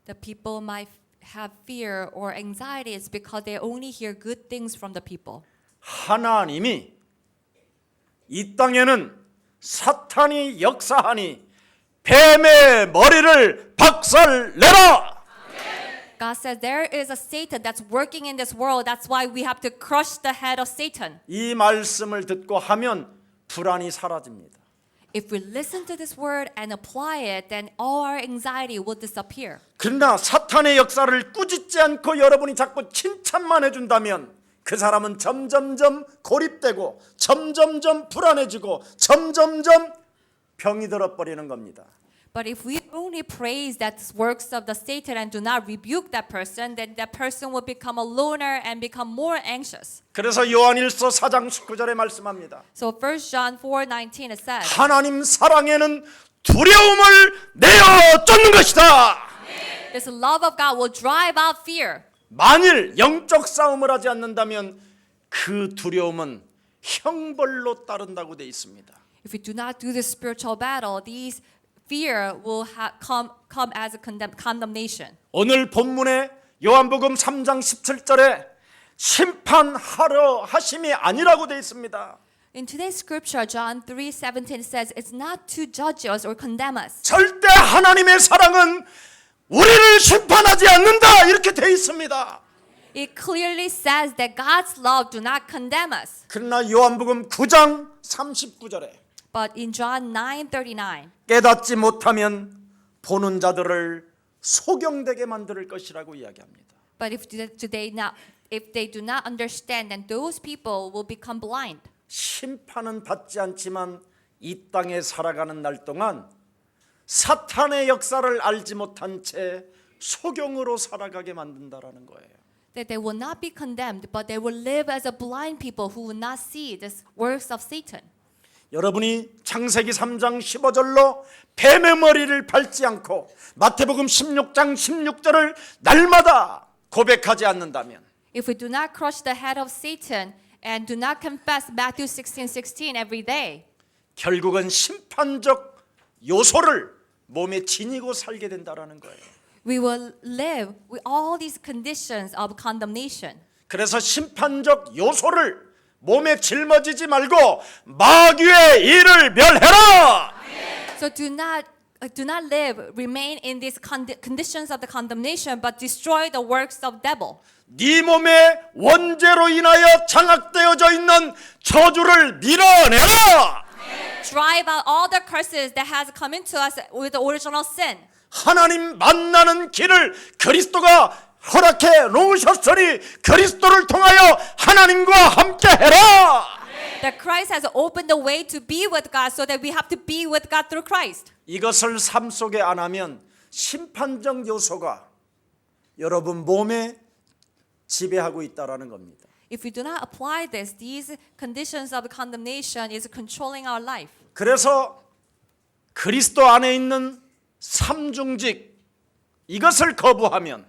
The people might have fear or anxiety is because they only hear good things from the people. 하나님이 이 땅에는 사탄이 역사하니 뱀의 머리를 박살내라. God says there is a Satan that's working in this world. That's why we have to crush the head of Satan. 이 말씀을 듣고 하면 불안이 사라집니다. If we listen to this word and apply it, then all our anxiety will disappear. 그러나 사탄의 역사를 꾸짖지 않고 여러분이 자꾸 칭찬만 해준다면 그 사람은 점점점 고립되고 점점점 불안해지고 점점점 병이 들어버리는 겁니다. But if we only praise that works of the Satan and do not rebuke that person, then that person will become a loner and become more anxious. 그래서 요한일서 4장 19절에 말씀합니다. So 1 John 4:19 it says, 하나님 사랑에는 두려움을 내어 쫓는 것이다. this love of God will drive out fear. 만일 영적 싸움을 하지 않는다면 그 두려움은 형벌로 따른다고 되어 있습니다. If we do not do this spiritual battle, these fear will come as a condemnation. 오늘 본문에 요한복음 3장 17절에 심판하러 하심이 아니라고 되어 있습니다. In today's scripture, John 3:17 says, it's not to judge us or condemn us. 절대 하나님의 사랑은 우리를 심판하지 않는다 이렇게 되어 있습니다. It clearly says that God's love do not condemn us. 그러나 요한복음 9장 39절에 But in John 9:39, 깨닫지 못하면 보는 자들을 소경되게 만들 것이라고 이야기합니다. but if they do not understand, then those people will become blind. 심판은 받지 않지만 이 땅에 살아가는 날 동안 사탄의 역사를 알지 못한 채 소경으로 살아가게 만든다라는 거예요. That they will not be condemned, but they will live as a blind people who will not see the works of Satan. 여러분이 창세기 3장 15절로 뱀의 머리를 밟지 않고 마태복음 16장 16절을 날마다 고백하지 않는다면 If we do not crush the head of Satan and do not confess Matthew 16:16 every day, 결국은 심판적 요소를 몸에 지니고 살게 된다라는 거예요. we will live with all these conditions of condemnation. 그래서 심판적 요소를 몸에 짊어지지 말고 마귀의 일을 멸해라. So do not remain in these conditions of the condemnation, but destroy the works of devil. 네 몸의 원죄로 인하여 장악되어져 있는 저주를 밀어내라. Drive out all the curses that has come into us with the original sin. 하나님 만나는 길을 그리스도가 허락해 놓으셨으니 그리스도를 통하여 하나님과 함께 해라. That Christ has opened the way to be with God, so that we have to be with God through Christ. 이것을 삶 속에 안 하면 심판적 요소가 여러분 몸에 지배하고 있다라는 겁니다. If we do not apply this, these conditions of condemnation is controlling our life. 그래서 그리스도 안에 있는 삼중직 이것을 거부하면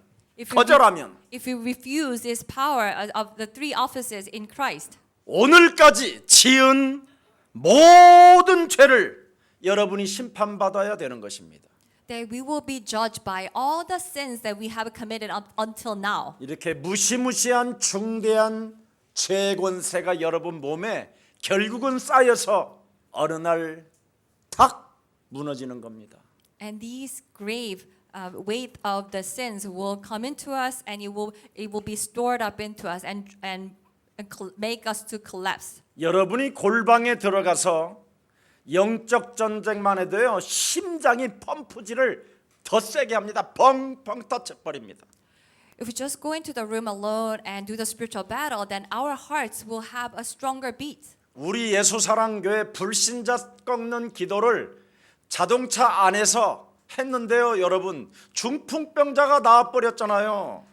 거절하면 If we refuse this power of the three offices in Christ, 오늘까지 지은 모든 죄를 여러분이 심판받아야 되는 것입니다. that we will be judged by all the sins that we have committed until now. 이렇게 무시무시한 중대한 죄 권세가 여러분 몸에 결국은 쌓여서 어느 날 탁 무너지는 겁니다. And these grave weight of the sins will come into us, and it will be stored up into us and make us to collapse. 여러분이 골방에 들어가서 영적 전쟁만 해도요 심장이 펌프질을 더 세게 합니다. 펑펑 터쳐버립니다. If we just go into the room alone and do the spiritual battle, then our hearts will have a stronger beat. 우리 예수사랑교회 불신자 꺾는 기도를 자동차 안에서 했는데요 여러분 중풍병자가 나와버렸잖아요.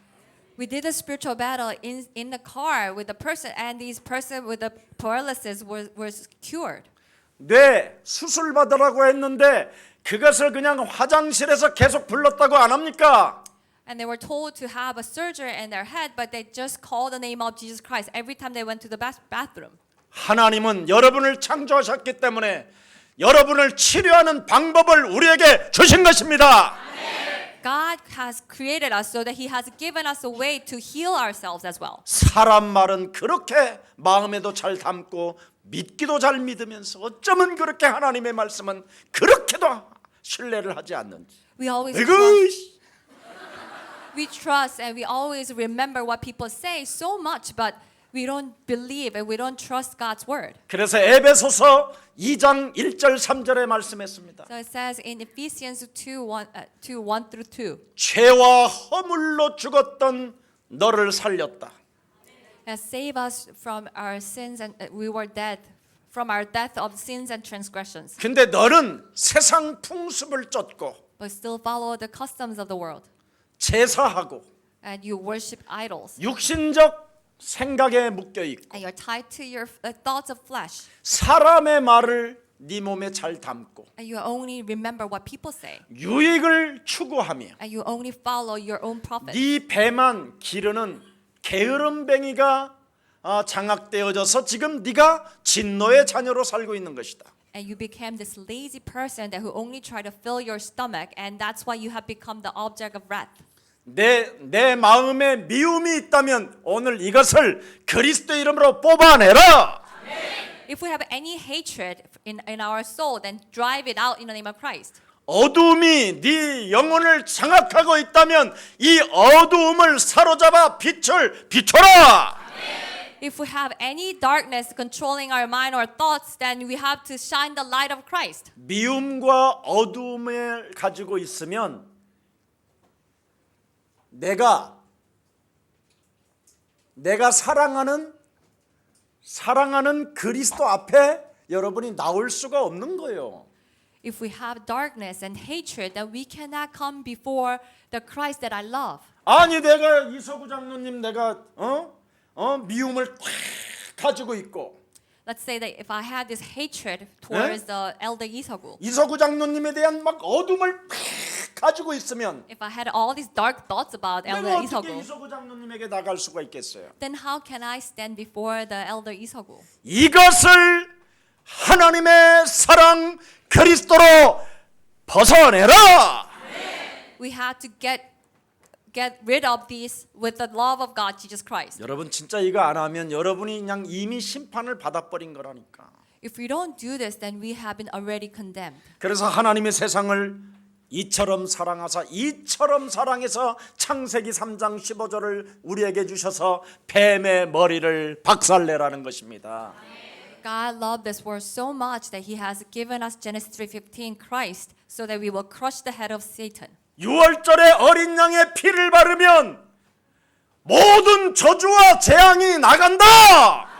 We did a spiritual battle in the car with a person, and this person with the paralysis was cured. 뇌 수술 받으라고 했는데 그것을 그냥 화장실에서 계속 불렀다고 안 합니까? And they were told to have a surgery in their head, but they just called the name of Jesus Christ every time they went to the bathroom. 하나님은 여러분을 창조하셨기 때문에 여러분을 치료하는 방법을 우리에게 주신 것입니다. God has created us so that He has given us a way to heal ourselves as well. 사람 말은 그렇게 마음에도 잘 담고 믿기도 잘 믿으면서 어쩌면 그렇게 하나님의 말씀은 그렇게도 신뢰를 하지 않는지. We always 아이고, trust, we trust and we always remember what people say so much, but we don't believe and we don't trust God's word. 그래서 에베소서 2장 1절 3절에 말씀했습니다. So it says in Ephesians 1 through 2, 죄와 허물로 죽었던 너를 살렸다. and save us from our sins and we were dead from our death of sins and transgressions, 근데 너는 세상 풍습을 쫓고 but still follow the customs of the world, 제사하고 and you worship idols, 육신적 생각에 묶여 있고 and you're tied to your thoughts of flesh, 사람의 말을 네 몸에 잘 담고 and you only remember what people say, 유익을 추구하며 and you only follow your own profit. 네 배만 기르는 게으름뱅이가 장악되어져서 지금 네가 진노의 자녀로 살고 있는 것이다. And you became this lazy person that who only try to fill your stomach, and that's why you have become the object of wrath. 내 마음에 미움이 있다면 오늘 이것을 그리스도 이름으로 뽑아내라. If we have any hatred in our soul, then drive it out in the name of Christ. 어둠이 네 영혼을 장악하고 있다면 이 어두움을 사로잡아 빛을 비춰라. If we have any darkness controlling our mind or thoughts, then we have to shine the light of Christ. 미움과 어두움을 가지고 있으면 내가 사랑하는 그리스도 앞에 여러분이 나올 수가 없는 거예요. If we have darkness and hatred, then we cannot come before the Christ that I love. 아니 내가 이서구 장로님 내가 미움을 탁 가지고 있고 Let's say that if I had this hatred towards the elder Isogu, 이서구 장로님에 대한 막 어둠을 탁 가지고 있으면 if I had all these dark thoughts about elder 내가 어떻게 Isogu, 이서구 장로님에게 나갈 수가 있겠어요? then how can I stand before the elder Isogu? 이것을 하나님의 사랑 그리스도로 벗어내라. We had to get rid of these with the love of God, Jesus Christ. 여러분 진짜 이거 안 하면 여러분이 그냥 이미 심판을 받아버린 거라니까. If we don't do this, then we have been already condemned. 그래서 하나님의 세상을 이처럼 사랑하사 이처럼 사랑해서 창세기 3장 15절을 우리에게 주셔서 뱀의 머리를 박살내라는 것입니다. God loved this world so much that He has given us Genesis 3:15 Christ so that we will crush the head of Satan. 6월절에 어린 양의 피를 바르면 모든 저주와 재앙이 나간다.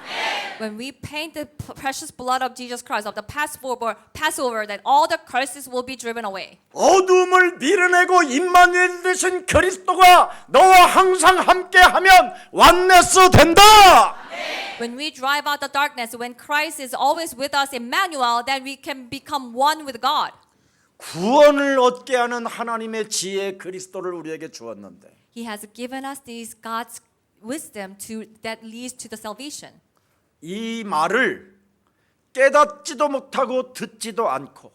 When we paint the precious blood of Jesus Christ of the Passover, that all the curses will be driven away. 어둠을 밀어내고 임마누엘 되신 그리스도가 너와 항상 함께하면 완네스 된다. When we drive out the darkness, when Christ is always with us, Emmanuel, then we can become one with God. 구원을 얻게 하는 하나님의 지혜 그리스도를 우리에게 주었는데 He has given us these God's wisdom that leads to the salvation. 이 말을 깨닫지도 못하고 듣지도 않고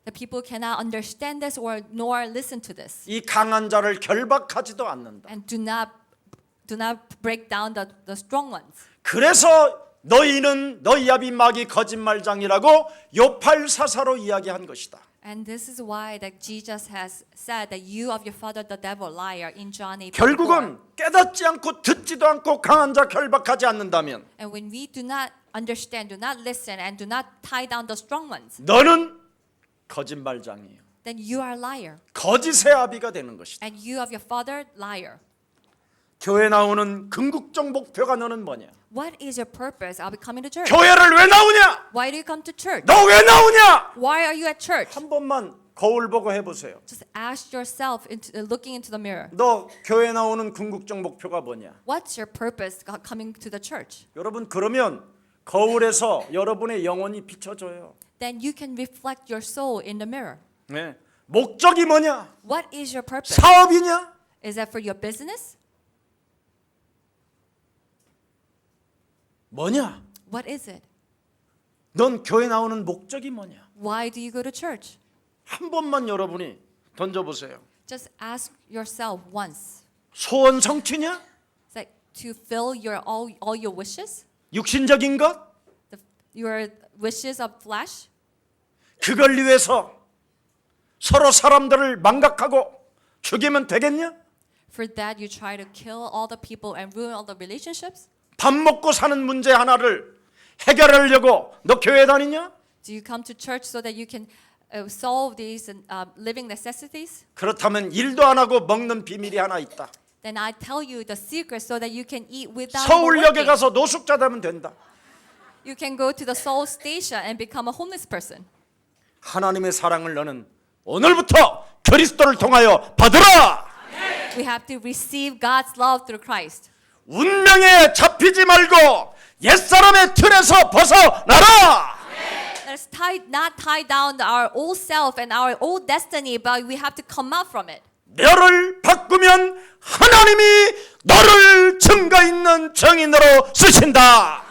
The people cannot understand this or nor listen to this, 이 강한 자를 결박하지도 않는다. and do not break down the strong ones. 그래서 너희는 너희 아비 마귀 거짓말장이라고 요팔사사로 이야기한 것이다. And this is why that Jesus has said that you of your father the devil liar in John 8:4. 결국은 깨닫지 않고 듣지도 않고 강한 자 결박하지 않는다면 And when we do not understand, do not listen, and do not tie down the strong ones, 너는 거짓말장이에요. then you are a liar. 거짓의 아비가 되는 것이다. And you of your father liar. 교회 나오는 궁극적 목표가 너는 뭐냐? What is your purpose of coming to church? 교회를 왜 나오냐? Why do you come to church? 너 왜 나오냐? Why are you at church? 한 번만 거울 보고 해보세요. Just ask yourself, looking into the mirror. 너 교회 나오는 궁극적 목표가 뭐냐? What's your purpose coming to the church? 여러분 그러면 거울에서 여러분의 영혼이 비춰져요. Then you can reflect your soul in the mirror. 네. 목적이 뭐냐? What is your purpose? 사업이냐? Is that for your business? 뭐냐? What is it? 넌 교회 나오는 목적이 뭐냐? Why do you go to church? 한 번만 여러분이 던져보세요. Just ask yourself once. 소원 성취냐? Is that to fill your all your wishes? 육신적인 것? Your wishes of flesh? 그걸 위해서 서로 사람들을 망각하고 죽이면 되겠냐? For that, you try to kill all the people and ruin all the relationships? 밥 먹고 사는 문제 하나를 해결하려고 너 교회 다니냐? Do you come to church so that you can solve these living necessities? 그렇다면 일도 안 하고 먹는 비밀이 하나 있다. Then I tell you the secret so that you can eat without even 서울역에 working. 가서 노숙자 되면 된다. You can go to the Seoul station and become a homeless person. 하나님의 사랑을 너는 오늘부터 그리스도를 통하여 받으라. We have to receive God's love through Christ. 운명에 잡히지 말고 옛사람의 틀에서 벗어나라. Let's not tie down our old self and our old destiny, but we have to come out from it. 너를 바꾸면 하나님이 너를 증거 있는 증인으로 쓰신다.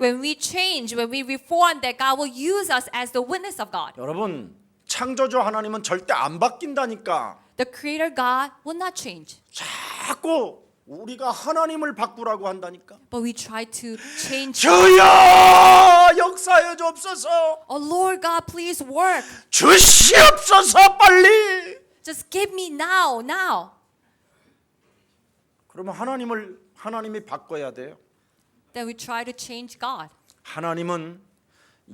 When we change, when we reform, that God will use us as the witness of God. 여러분, 창조주 하나님은 절대 안 바뀐다니까. The Creator God will not change, 자꾸 우리가 하나님을 바꾸라고 한다니까. but we try to change. 주여 역사해 주옵소서. Oh Lord God, please work. 주시옵소서 빨리. Just give me now, now. 그러면 하나님이 바꿔야 돼요. Then we try to change God. 하나님은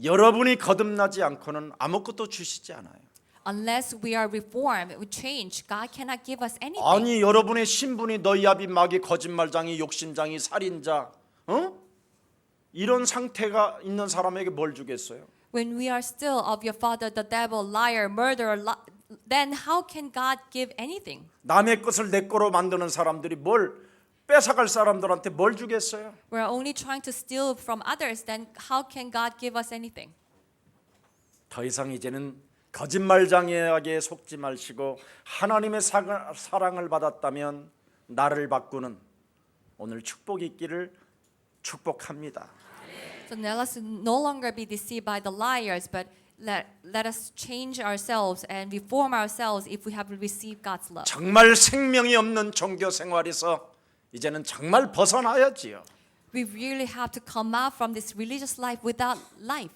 여러분이 거듭나지 않고는 아무것도 주시지 않아요. Unless we are reformed, we change, God cannot give us anything. 아니 여러분의 신분이 너희 아비 마귀 거짓말장이 욕심장이 살인자 이런 상태가 있는 사람에게 뭘 주겠어요? When we are still of your father, the devil, liar, murderer, then how can God give anything? 남의 것을 내 거로 만드는 사람들이 뭘 뺏어갈 사람들한테 뭘 주겠어요? We're only trying to steal from others, then how can God give us anything? 더 이상 이제는 거짓말장애에게 속지 마시고 하나님의 사랑을 받았다면 나를 바꾸는 오늘 축복이 있기를 축복합니다. So let us no longer be deceived by the liars, but let us change ourselves and reform ourselves if we have received God's love. 정말 생명이 없는 종교 생활에서 이제는 정말 벗어나야지요. We really have to come out from this religious life without life.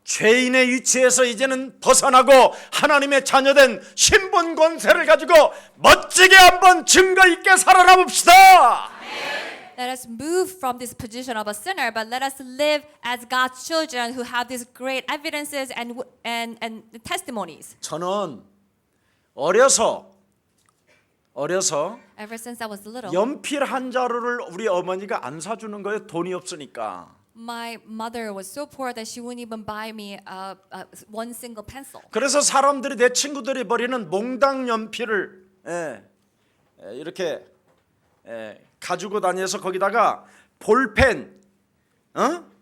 죄인의 위치에서 이제는 벗어나고 하나님의 자녀된 신분 권세를 가지고 멋지게 한번 증거 있게 살아가 봅시다. Let us move from this position of a sinner, but let us live as God's children who have these great evidences and testimonies. 저는 어려서 Ever since I was little, 연필 한 자루를 우리 어머니가 안 사주는 거예요. 돈이 없으니까. my mother was so poor that she wouldn't even buy me one single pencil. 그래서 사람들이 내 친구들이 버리는 몽당 연필을 이렇게 가지고 다녀서 거기다가 볼펜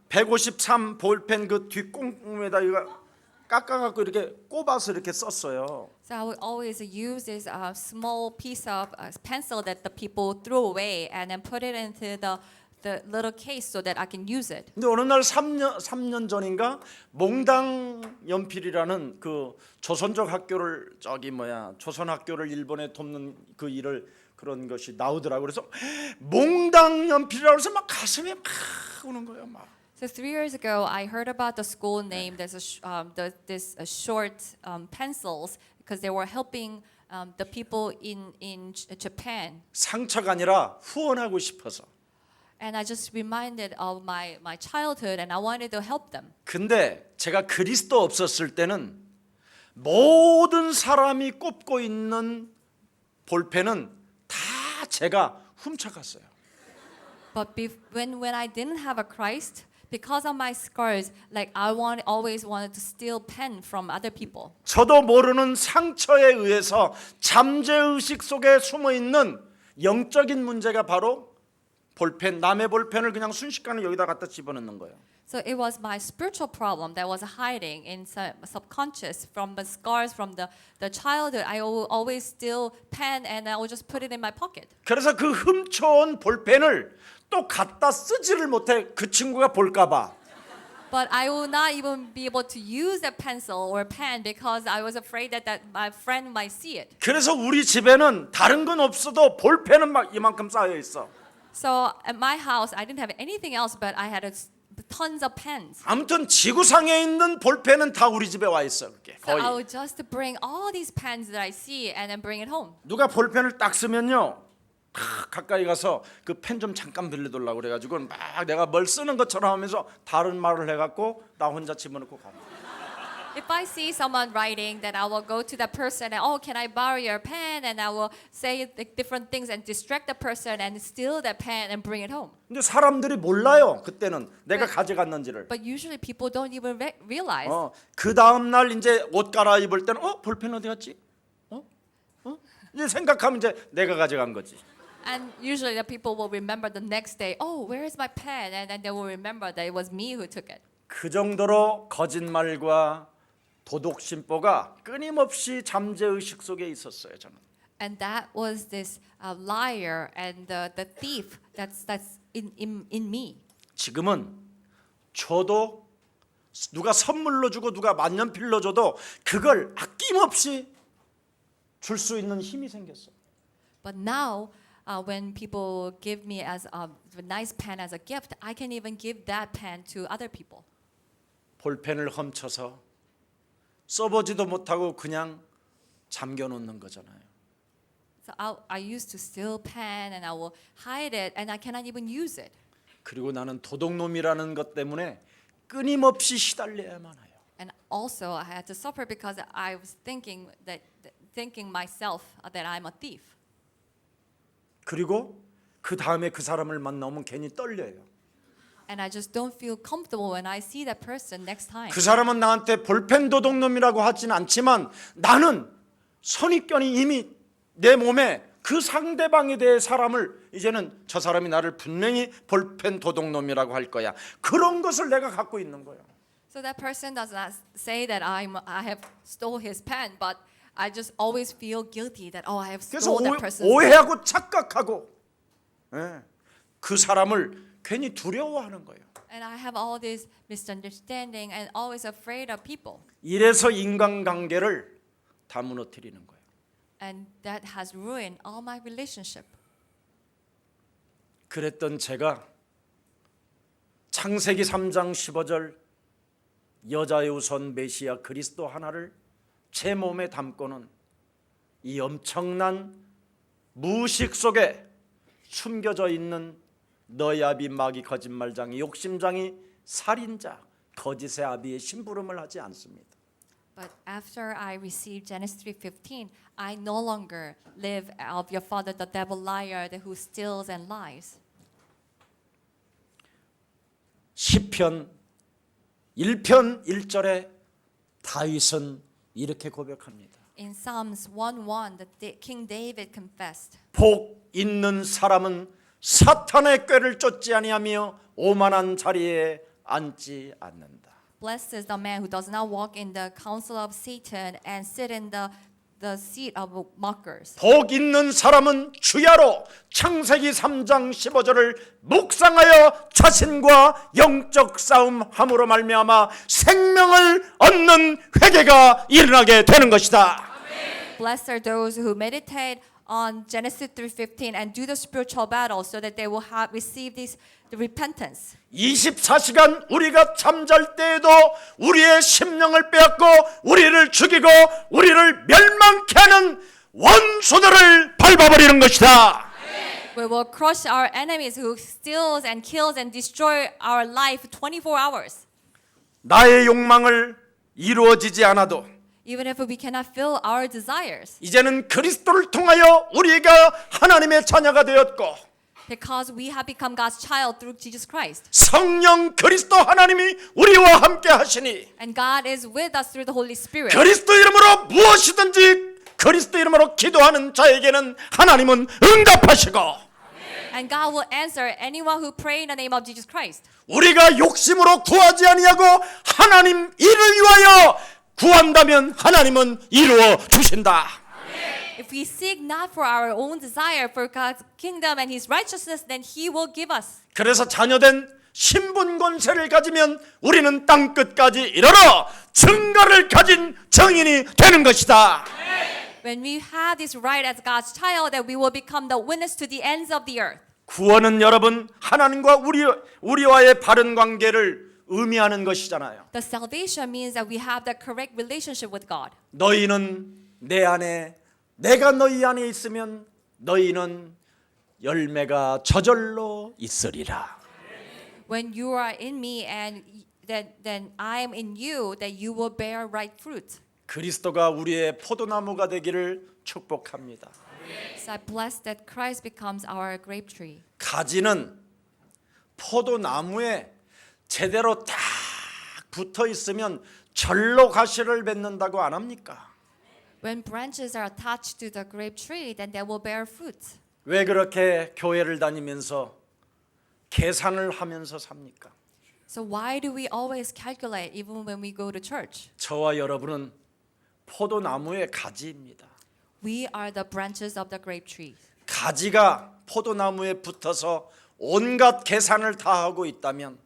153 볼펜 그 뒷꽁에다 이거 깎아갖고 이렇게 꼽아서 이렇게 썼어요. So I would always use this small piece of pencil that the people threw away and then put it into the little case so that I can use it. 근데 어느 날 3년 전인가 몽당 연필이라는 그 조선족 학교를 조선 학교를 일본에 돕는 그 일을 그런 것이 나오더라고. 그래서 몽당 연필이라고 해서 막 가슴이 막 우는 거예요. 막. So 3 years ago, I heard about the school name. There's this short pencils because they were helping the people in Japan. 상처가 아니라 후원하고 싶어서. And I just reminded of my childhood, and I wanted to help them. 근데 제가 그리스도 없었을 때는 모든 사람이 꼽고 있는 볼펜은 다 제가 훔쳐갔어요. But when I didn't have a Christ, because of my scars, like always wanted to steal pen from other people. 저도 모르는 상처에 의해서 잠재의식 속에 숨어 있는 영적인 문제가 바로 볼펜, 남의 볼펜을 그냥 순식간에 여기다 갖다 집어넣는 거예요. So it was my spiritual problem that was hiding in subconscious from the scars from the childhood. I always steal pen and I would just put it in my pocket. 그래서 그 훔쳐온 볼펜을 또 갖다 쓰지를 못해 그 친구가 볼까 봐. But I will not even be able to use a pencil or pen because I was afraid that my friend might see it. 그래서 우리 집에는 다른 건 없어도 볼펜은 막 이만큼 쌓여 있어. So at my house, I didn't have anything else, but I had a tons of pens. 아무튼 지구상에 있는 볼펜은 다 우리 집에 와 있어. 그게 So I 거의. would just bring all these pens that I see and then bring it home. 누가 볼펜을 딱 쓰면요, 가까이 가서 그 펜 좀 잠깐 빌려달라고 그래가지고 막 내가 뭘 쓰는 것처럼 하면서 다른 말을 해갖고 나 혼자 집어넣고 가. If I see someone writing, then I will go to that person and, oh, can I borrow your pen? And I will say different things and distract the person and steal that pen and bring it home. 근데 사람들이 몰라요. 그때는 내가 가져갔는지를. But usually people don't even realize. 그 다음 날 이제 옷 갈아입을 때는 볼펜 어디 갔지? 이제 생각하면 이제 내가 가져간 거지. And usually the people will remember the next day, oh, where is my pen? And then they will remember that it was me who took it. 그 정도로 거짓말과 도독심보가 끊임없이 잠재의식 속에 있었어요. 저는. And that was this liar and the thief that's in me. 지금은 저도 누가 선물로 주고 누가 만년필로 줘도 그걸 아낌없이 줄 수 있는 힘이 생겼어. But now, when people give me as a nice pen as a gift, I can even give that pen to other people. 볼펜을 훔쳐서 써보지도 못하고 그냥 잠겨놓는 거잖아요. So I used to steal pen and I will hide it and I cannot even use it. 그리고 나는 도둑놈이라는 것 때문에 끊임없이 시달려야만 해요. And also I had to suffer because I was thinking myself that I'm a thief. 그리고 그 다음에 그 사람을 만나면 괜히 떨려요. And I just don't feel comfortable when I see that person next time. 그 사람은 나한테 볼펜 도둑놈이라고 하진 않지만 나는 선입견이 이미 내 몸에 그 상대방에 대해 사람을 이제는 저 사람이 나를 분명히 볼펜 도둑놈이라고 할 거야. 그런 것을 내가 갖고 있는 거예요. So that person does not say that I have stole his pen, but I just always feel guilty that I have 그래서 stole that person's pen. 오해하고 착각하고 그 사람을 괜히 두려워하는 거예요. And I have all this misunderstanding and always afraid of people. 이래서 인간관계를 다 무너뜨리는 거예요. And that has ruined all my relationship. 그랬던 제가 창세기 3장 15절 여자의 우선 메시아 그리스도 하나를 제 몸에 담고는 이 엄청난 무의식 속에 숨겨져 있는 너의 아비 마귀 거짓말장이 욕심장이 살인자 거짓의 아비의 심부름을 하지 않습니다. But after I received Genesis 3:15, I no longer live of your father the devil liar who steals and lies. 시편 1편 1절에 다윗은 이렇게 고백합니다. In Psalms 1:1, King David confessed, 복 있는 사람은 사탄의 꾀를 쫓지 아니하며 오만한 자리에 앉지 않는다. Blessed is the man who does not walk in the counsel of Satan and sit in the seat of mockers. 복 있는 사람은 주야로 창세기 3장 15절을 묵상하여 자신과 영적 싸움함으로 말미암아 생명을 얻는 회개가 일어나게 되는 것이다. Blessed are those who meditate on Genesis 3:15 and do the spiritual battle so that they will receive the repentance. 24시간 우리가 잠잘 때에도 우리의 심령을 빼앗고 우리를 죽이고 우리를 멸망케 하는 원수들을 밟아버리는 것이다. We will crush our enemies who steals and kills and destroy our life 24 hours. 나의 욕망을 이루어지지 않아도 Even if we cannot fill our desires. 이제는 그리스도를 통하여 우리가 하나님의 자녀가 되었고 Because we have become God's child through Jesus Christ. 성령 그리스도 하나님이 우리와 함께 하시니 And God is with us through the Holy Spirit. 그리스도 이름으로 무엇이든지 그리스도 이름으로 기도하는 자에게는 하나님은 응답하시고 And God will answer anyone who pray in the name of Jesus Christ. 우리가 욕심으로 구하지 아니하고 하나님 일을 위하여 구한다면 하나님은 이루어 주신다. If we seek not for our own desire for God's kingdom and His righteousness, then He will give us. 그래서 자녀된 신분 권세를 가지면 우리는 땅 끝까지 이르러 증거를 가진 정인이 되는 것이다. When we have this right as God's child, that we will become the witness to the ends of the earth. 구원은 여러분 하나님과 우리와의 바른 관계를 의미하는 것이잖아요. The salvation means that we have the correct relationship with God. 너희는 내 안에, 내가 너희 안에 있으면 너희는 열매가 저절로 있으리라. When you are in me and then I am in you, that you will bear right fruit. 그리스도가 우리의 포도나무가 되기를 축복합니다. So I bless that Christ becomes our grape tree. 가지는 포도나무에 제대로 딱 붙어 있으면 절로 가시를 맺는다고 안 합니까? When branches are attached to the grape tree, then they will bear fruit. 왜 그렇게 교회를 다니면서 계산을 하면서 삽니까? So why do we always calculate even when we go to church? 저와 여러분은 포도나무의 가지입니다. We are the branches of the grape tree. 가지가 포도나무에 붙어서 온갖 계산을 다 하고 있다면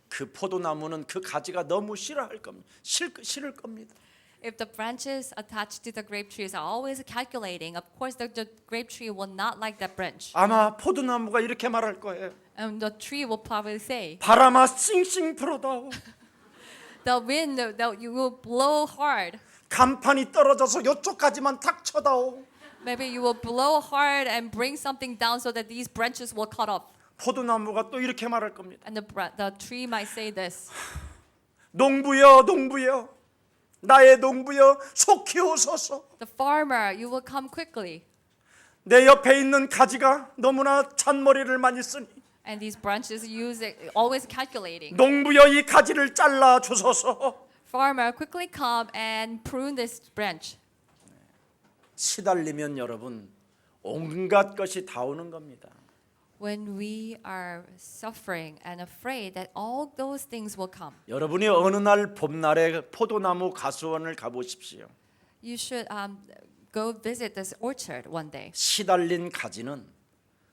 그 포도나무는 그 가지가 너무 싫어할 겁니다. 싫을 겁니다. If the branches attached to the grape trees are always calculating, of course the grape tree will not like that branch. 아마 포도나무가 이렇게 말할 거예요. And the tree will probably say, 바람아 싱싱 불어다오. the wind, you will blow hard. 간판이 떨어져서 이쪽까지만 탁 쳐다오. Maybe you will blow hard and bring something down so that these branches will cut off. 포도나무가 또 이렇게 말할 겁니다. And the tree might say this, 농부여 농부여 나의 농부여 속히 오소서. the farmer, you will come quickly. 내 옆에 있는 가지가 너무나 잔머리를 많이 쓰니 And these branches always calculating. 농부여 이 가지를 잘라 주소서. Farmer, quickly come and prune this branch. 시달리면 여러분 온갖 것이 다 오는 겁니다. When we are suffering and afraid that all those things will come. 여러분이 어느 날 봄날에 포도나무 가수원을 가보십시오. You should go visit this orchard one day. 시달린 가지는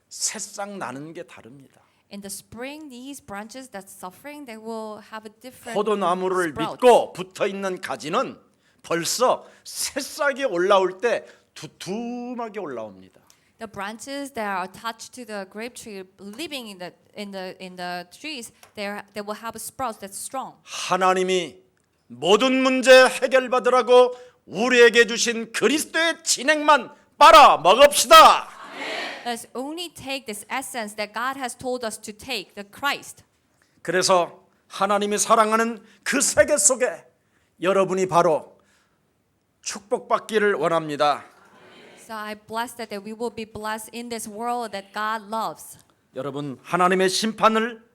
새싹 나는 게 다릅니다. In the spring, these branches that's suffering, they will have a different 포도나무를 sprout. 믿고 붙어 있는 가지는 벌써 새싹이 올라올 때 두툼하게 올라옵니다. The branches that are attached to the grape tree, living in the trees, they will have a sprout that's strong. 하나님이 모든 문제 해결받으라고 우리에게 주신 그리스도의 진액만 빨아 먹읍시다. Let's only take this essence that God has told us to take, the Christ. 그래서 하나님이 사랑하는 그 세계 속에 여러분이 바로 축복받기를 원합니다. So I bless that we will be blessed in this world that God loves. 여러분 하나님의 심판을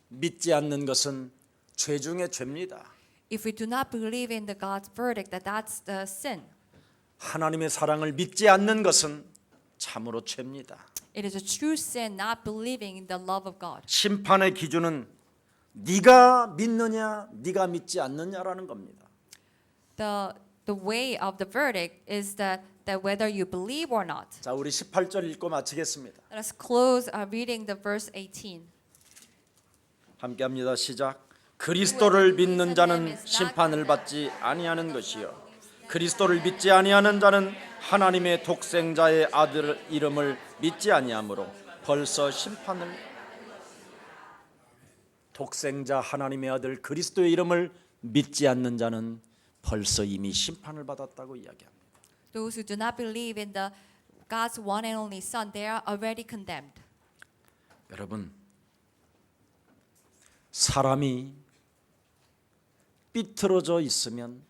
믿지 않는 것은 죄 중에 죄입니다. If we do not believe in the God's verdict, that's the sin. 하나님의 사랑을 믿지 않는 것은 참으로 죄입니다. It is a true sin not believing in the love of God. 심판의 기준은 네가 믿느냐, 네가 믿지 않느냐라는 겁니다. The way of the verdict is that whether you believe or not. 자, 우리 18절 읽고 마치겠습니다. Let us close reading the verse 18. 함께합니다. 시작. 그리스도를 믿는 자는 심판을 받지 아니하는 것이요 그리스도를 믿지 아니하는 자는 하나님의 독생자의 아들 이름을 믿지 아니하므로 벌써 심판을 독생자 하나님의 아들 그리스도의 이름을 믿지 않는 자는 벌써 이미 심판을 받았다고 이야기합니다. Those who do not believe in the God's one and only Son, they are already condemned. 여러분, 사람이 삐뚤어져 있으면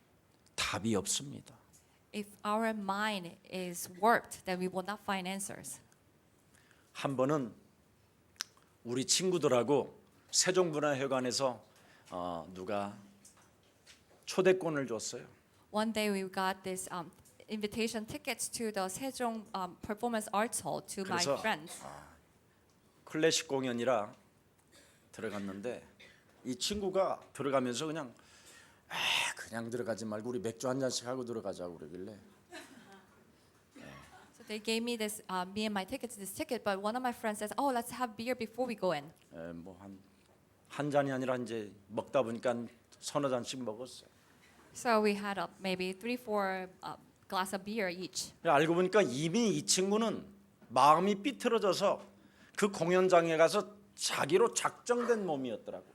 답이 없습니다. If our mind is warped, then we will not find answers. 한 번은 우리 친구들하고 세종문화회관에서 누가 초대권을 줬어요. One day we got this invitation tickets to the Sejong Performance Arts Hall to my 그래서 friends. 클래식 공연이라 들어갔는데 이 친구가 들어가면서 그냥 들어가지 말고 우리 맥주 한 잔씩 하고 들어가자고 그러길래 So they gave me this, me and my tickets, this ticket. But one of my friends says, "Oh, let's have beer before we go in." 뭐 한 잔이 아니라 이제 먹다 보니까 서너 잔씩 먹었어요. So we had maybe 3-4 glass of beer each. 알고 보니까 이미 이 친구는 마음이 삐뚤어져서 그 공연장에 가서 자기로 작정된 몸이었더라고.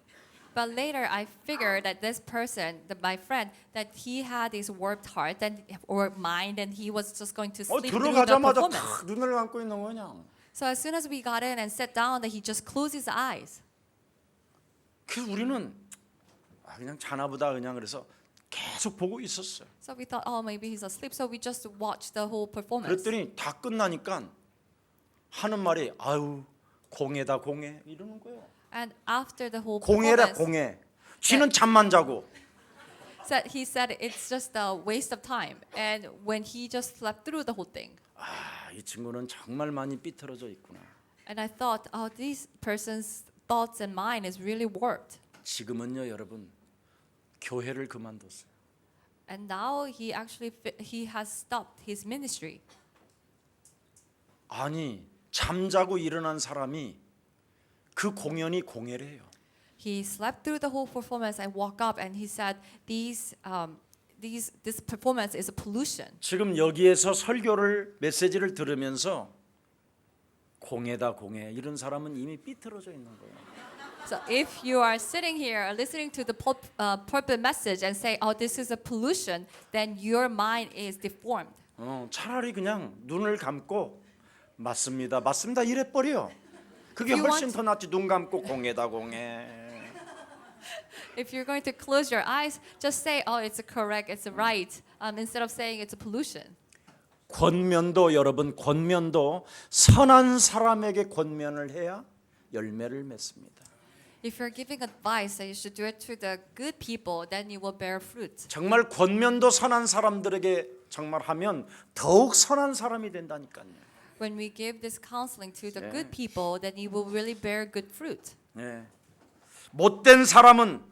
But later, I figured that this person, my friend, that he had this warped heart or mind, and he was just going to sleep through the 들어가자마자 performance. 탁 눈을 감고 있는 거냐. So as soon as we got in and sat down, that he just closed his eyes. 그 우리는 그냥 자나보다 그냥 그래서 계속 보고 있었어요. So we thought, oh, maybe he's asleep. So we just watched the whole performance. 그랬더니 다 끝나니까 하는 말이 아유 공예다 공예 이러는 거예요. And after the whole 공예라 performance, 공예. 쥐는 잠만 자고. he said it's just a waste of time. And when he just slept through the whole thing. 이 친구는 정말 많이 삐뚤어져 있구나. And I thought, oh, this person's thoughts and mind is really warped. 지금은요 여러분 교회를 그만뒀어요. And now he has stopped his ministry. 아니 잠자고 일어난 사람이 그 공연이 공예래요. He slept through the whole performance and woke up and he said, this performance is a pollution. 지금 여기에서 설교를 메시지를 들으면서 공예다 공예 이런 사람은 이미 삐뚤어져 있는 거예요. So if you are sitting here listening to the pulpit message and say, oh, this is a pollution, then your mind is deformed. 차라리 그냥 눈을 감고 맞습니다 이래 버려. 그게 If you 훨씬 want- 더 낫지. 눈 감고 공예다 공예. If you're going to close your eyes, just say, oh, it's correct, it's right, instead of saying it's a pollution. 권면도 여러분 권면도 선한 사람에게 권면을 해야 열매를 맺습니다. If you're giving advice that you should do it to the good people, then you will bear fruit. 정말 권면도 선한 사람들에게 정말 하면 더욱 선한 사람이 된다니까요. When we give this counseling to the Yeah. good people, then you will really bear good fruit. 네. 못된 사람은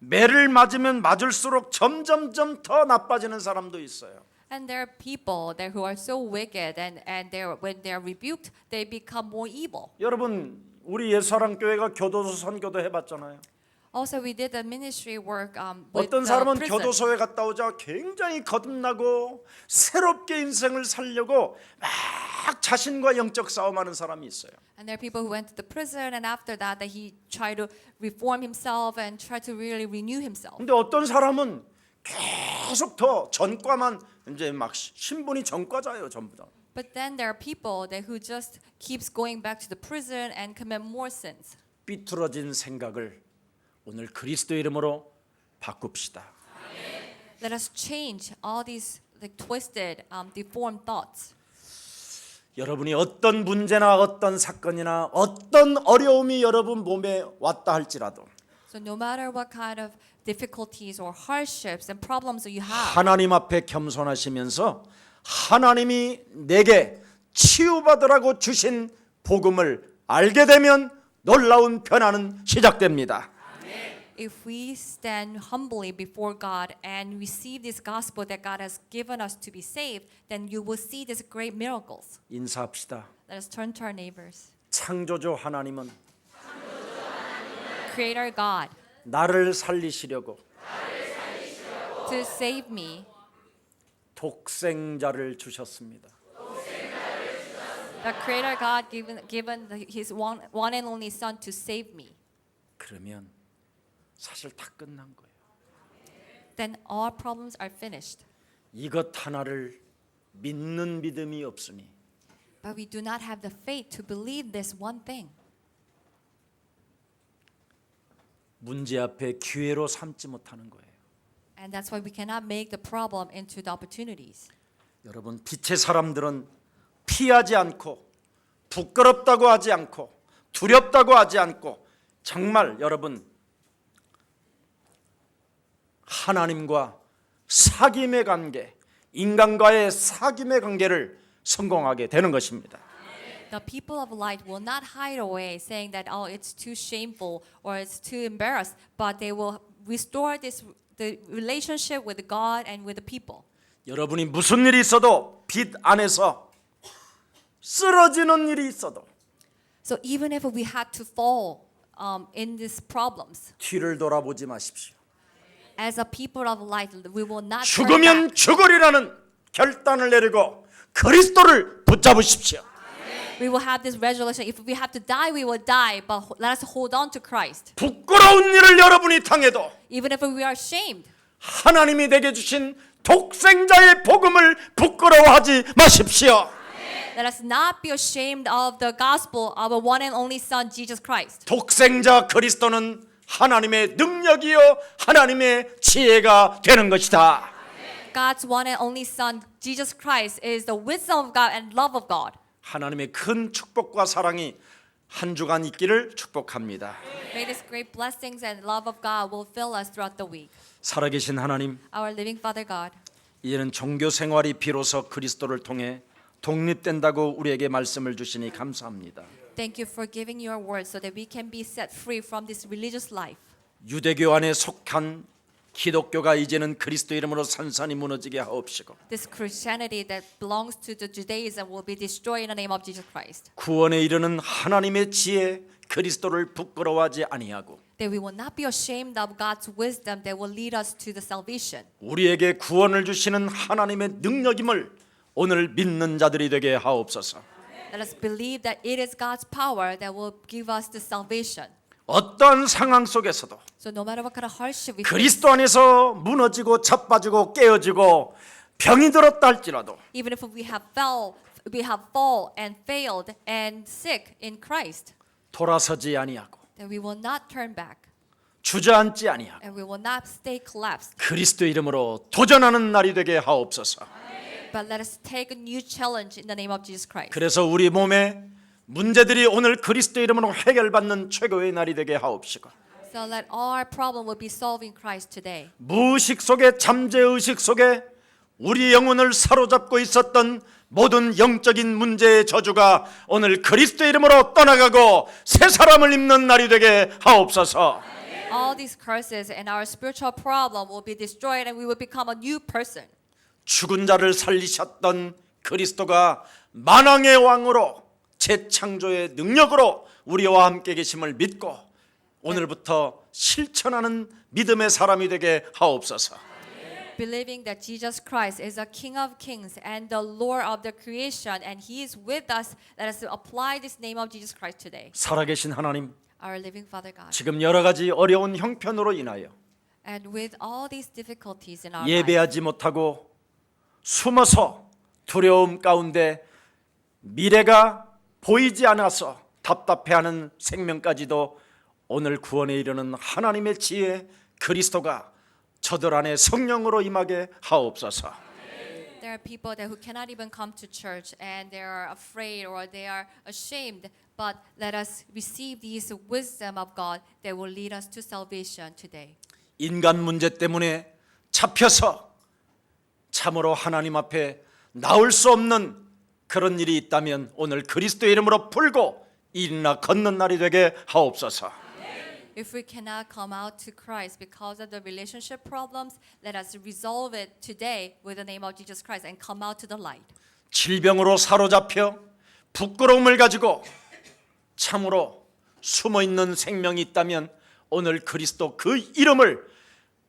매를 맞으면 맞을수록 점점점 더 나빠지는 사람도 있어요. And there are people there who are so wicked, and when they are rebuked, they become more evil. 여러분 우리 예사랑교회가 교도소 선교도 해봤잖아요. Also, we did the ministry work with 어떤 the 사람은 prison. 교도소에 갔다 오자 굉장히 거듭나고 새롭게 인생을 살려고 막 자신과 영적 싸움하는 사람이 있어요. And there are people who went to the prison, and after that he tried to reform himself and tried to really renew himself. 근데 어떤 사람은 계속 더 전과만 이제 막 신분이 전과자예요 전부 다. But then there are people who just keeps going back to the prison and commit more sins. 삐뚤어진 생각을 오늘 그리스도 이름으로 바꿉시다. Let us change all these twisted, deformed thoughts. 여러분이 어떤 문제나 어떤 사건이나 어떤 어려움이 여러분 몸에 왔다 할지라도 So no matter what kind of difficulties or hardships and problems that you have, 하나님 앞에 겸손하시면서 하나님이 내게 치유받으라고 주신 복음을 알게 되면 놀라운 변화는 시작됩니다. if we stand humbly before God and receive this gospel that God has given us to be saved, then you will see these great miracles. 인사합시다. Let us turn to our neighbors. 창조주 하나님은 Creator God, 나를 살리시려고 to save me, 독생자를 주셨습니다. the Creator God given His one and only Son to save me, 그러면 사실 다 끝난 거예요. then all problems are finished. 이것 하나를 믿는 믿음이 없으니 But we do not have the faith to believe this one thing. 문제 앞에 기회로 삼지 못하는 거예요. And that's why we cannot make the problem into the opportunities. 여러분 빛의 사람들은 피하지 않고 부끄럽다고 하지 않고 두렵다고 하지 않고 정말 여러분 하나님과 사귐의 관계, 인간과의 사귐의 관계를 성공하게 되는 것입니다. The people of light will not hide away saying that oh it's too shameful or it's too embarrassed, but they will restore the relationship with God and with the people. 여러분이 무슨 일이 있어도 빛 안에서 쓰러지는 일이 있어도 So even if we had to fall in these problems, 뒤를 돌아보지 마십시오. as a people of light, we will not turn 죽으면 back. 죽으리라는 결단을 내리고 그리스도를 붙잡으십시오. We will have this resolution. If we have to die, we will die. But let us hold on to Christ. 부끄러운 일을 여러분이 당해도 Even if we are ashamed, 하나님이 내게 주신 독생자의 복음을 부끄러워하지 마십시오. let us not be ashamed of the gospel of our one and only Son, Jesus Christ. 독생자 그리스도는 하나님의 능력이요 하나님의 지혜가 되는 것이다. God's one and only Son, Jesus Christ, is the wisdom of God and love of God. 하나님의 큰 축복과 사랑이 한 주간 있기를 축복합니다. May these great blessings and love of God will fill us throughout the week. 살아계신 하나님, Our living Father God, 이제는 종교 생활이 비로소 그리스도를 통해 독립된다고 우리에게 말씀을 주시니 감사합니다. thank you for giving your word so that we can be set free from this religious life. 유대교 안에 속한 기독교가 이제는 그리스도 이름으로 산산이 무너지게 하옵시고 This Christianity that belongs to the Judaism will be destroyed in the name of Jesus Christ. 구원에 이르는 하나님의 지혜 그리스도를 부끄러워하지 아니하고 That we will not be ashamed of God's wisdom that will lead us to the salvation. 우리에게 구원을 주시는 하나님의 능력임을 오늘 믿는 자들이 되게 하옵소서. Let us believe that it is God's power that will give us the salvation. 어떠한 상황 속에서도 So no matter what kind of hardship we face, 그리스도 안에서 무너지고 자빠지고 깨어지고 병이 들었다 할지라도 even if we have fall and failed and sick in Christ, 돌아서지 아니하고 that we will not turn back 주저앉지 아니하고 and we will not stay collapsed. 그리스도 이름으로 도전하는 날이 되게 하옵소서. But let us take a new challenge in the name of Jesus Christ. 그래서 우리 몸에 문제들이 오늘 그리스도 이름으로 해결받는 최고의 날이 되게 하옵시고 So let all our problem will be solved in Christ today. 무의식 속에 잠재의식 속에 우리 영혼을 사로잡고 있었던 모든 영적인 문제의 저주가 오늘 그리스도 이름으로 떠나가고 새 사람을 입는 날이 되게 하옵소서. All these curses and our spiritual problem will be destroyed and we will become a new person. 죽은 자를 살리셨던 그리스도가 만왕의 왕으로 재창조의 능력으로 우리와 함께 계심을 믿고 오늘부터 실천하는 믿음의 사람이 되게 하옵소서. Believing that Jesus Christ is the King of Kings and the Lord of the creation and He is with us, let us apply this name of Jesus Christ today. 살아계신 하나님, Our living Father God. 지금 여러 가지 어려운 형편으로 인하여 And with all these difficulties in our life, 예배하지 못하고 숨어서 두려움 가운데 미래가 보이지 않아서 답답해하는 생명까지도 오늘 구원에 이르는 하나님의 지혜 그리스도가 저들 안에 성령으로 임하게 하옵소서. there are people that who cannot even come to church and they are afraid or they are ashamed, but let us receive this wisdom of God that will lead us to salvation today. 인간 문제 때문에 잡혀서 참으로 하나님 앞에 나올 수 없는 그런 일이 있다면 오늘 그리스도 이름으로 풀고 일어나 걷는 날이 되게 하옵소서. If we cannot come out to Christ because of the relationship problems, let us resolve it today with the name of Jesus Christ and come out to the light. 질병으로 사로잡혀 부끄러움을 가지고 참으로 숨어 있는 생명이 있다면 오늘 그리스도 그 이름을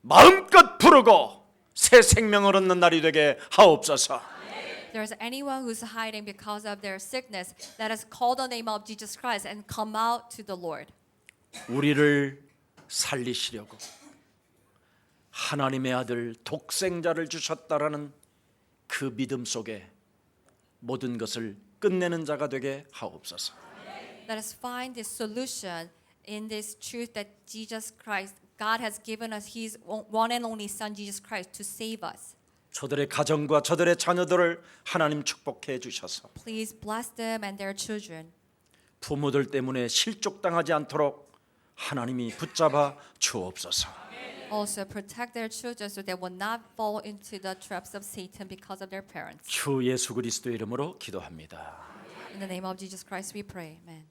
마음껏 부르고 새 생명을 얻는 날이 되게 하옵소서. There's anyone who's hiding because of their sickness, let us call the name of Jesus Christ and come out to the Lord. 우리를 살리시려고 하나님의 아들 독생자를 주셨다라는 그 믿음 속에 모든 것을 끝내는 자가 되게 하옵소서. Let us find this solution in this truth that Jesus Christ, God has given us His one and only Son, Jesus Christ, to save us. 저들의 가정과 저들의 자녀들을 하나님 축복해 주셔서 Please bless them and their children. 부모들 때문에 실족당하지 않도록 하나님이 붙잡아 주옵소서. Also protect their children so they will not fall into the traps of Satan because of their parents. 주 예수 그리스도 이름으로 기도합니다. In the name of Jesus Christ we pray. Amen.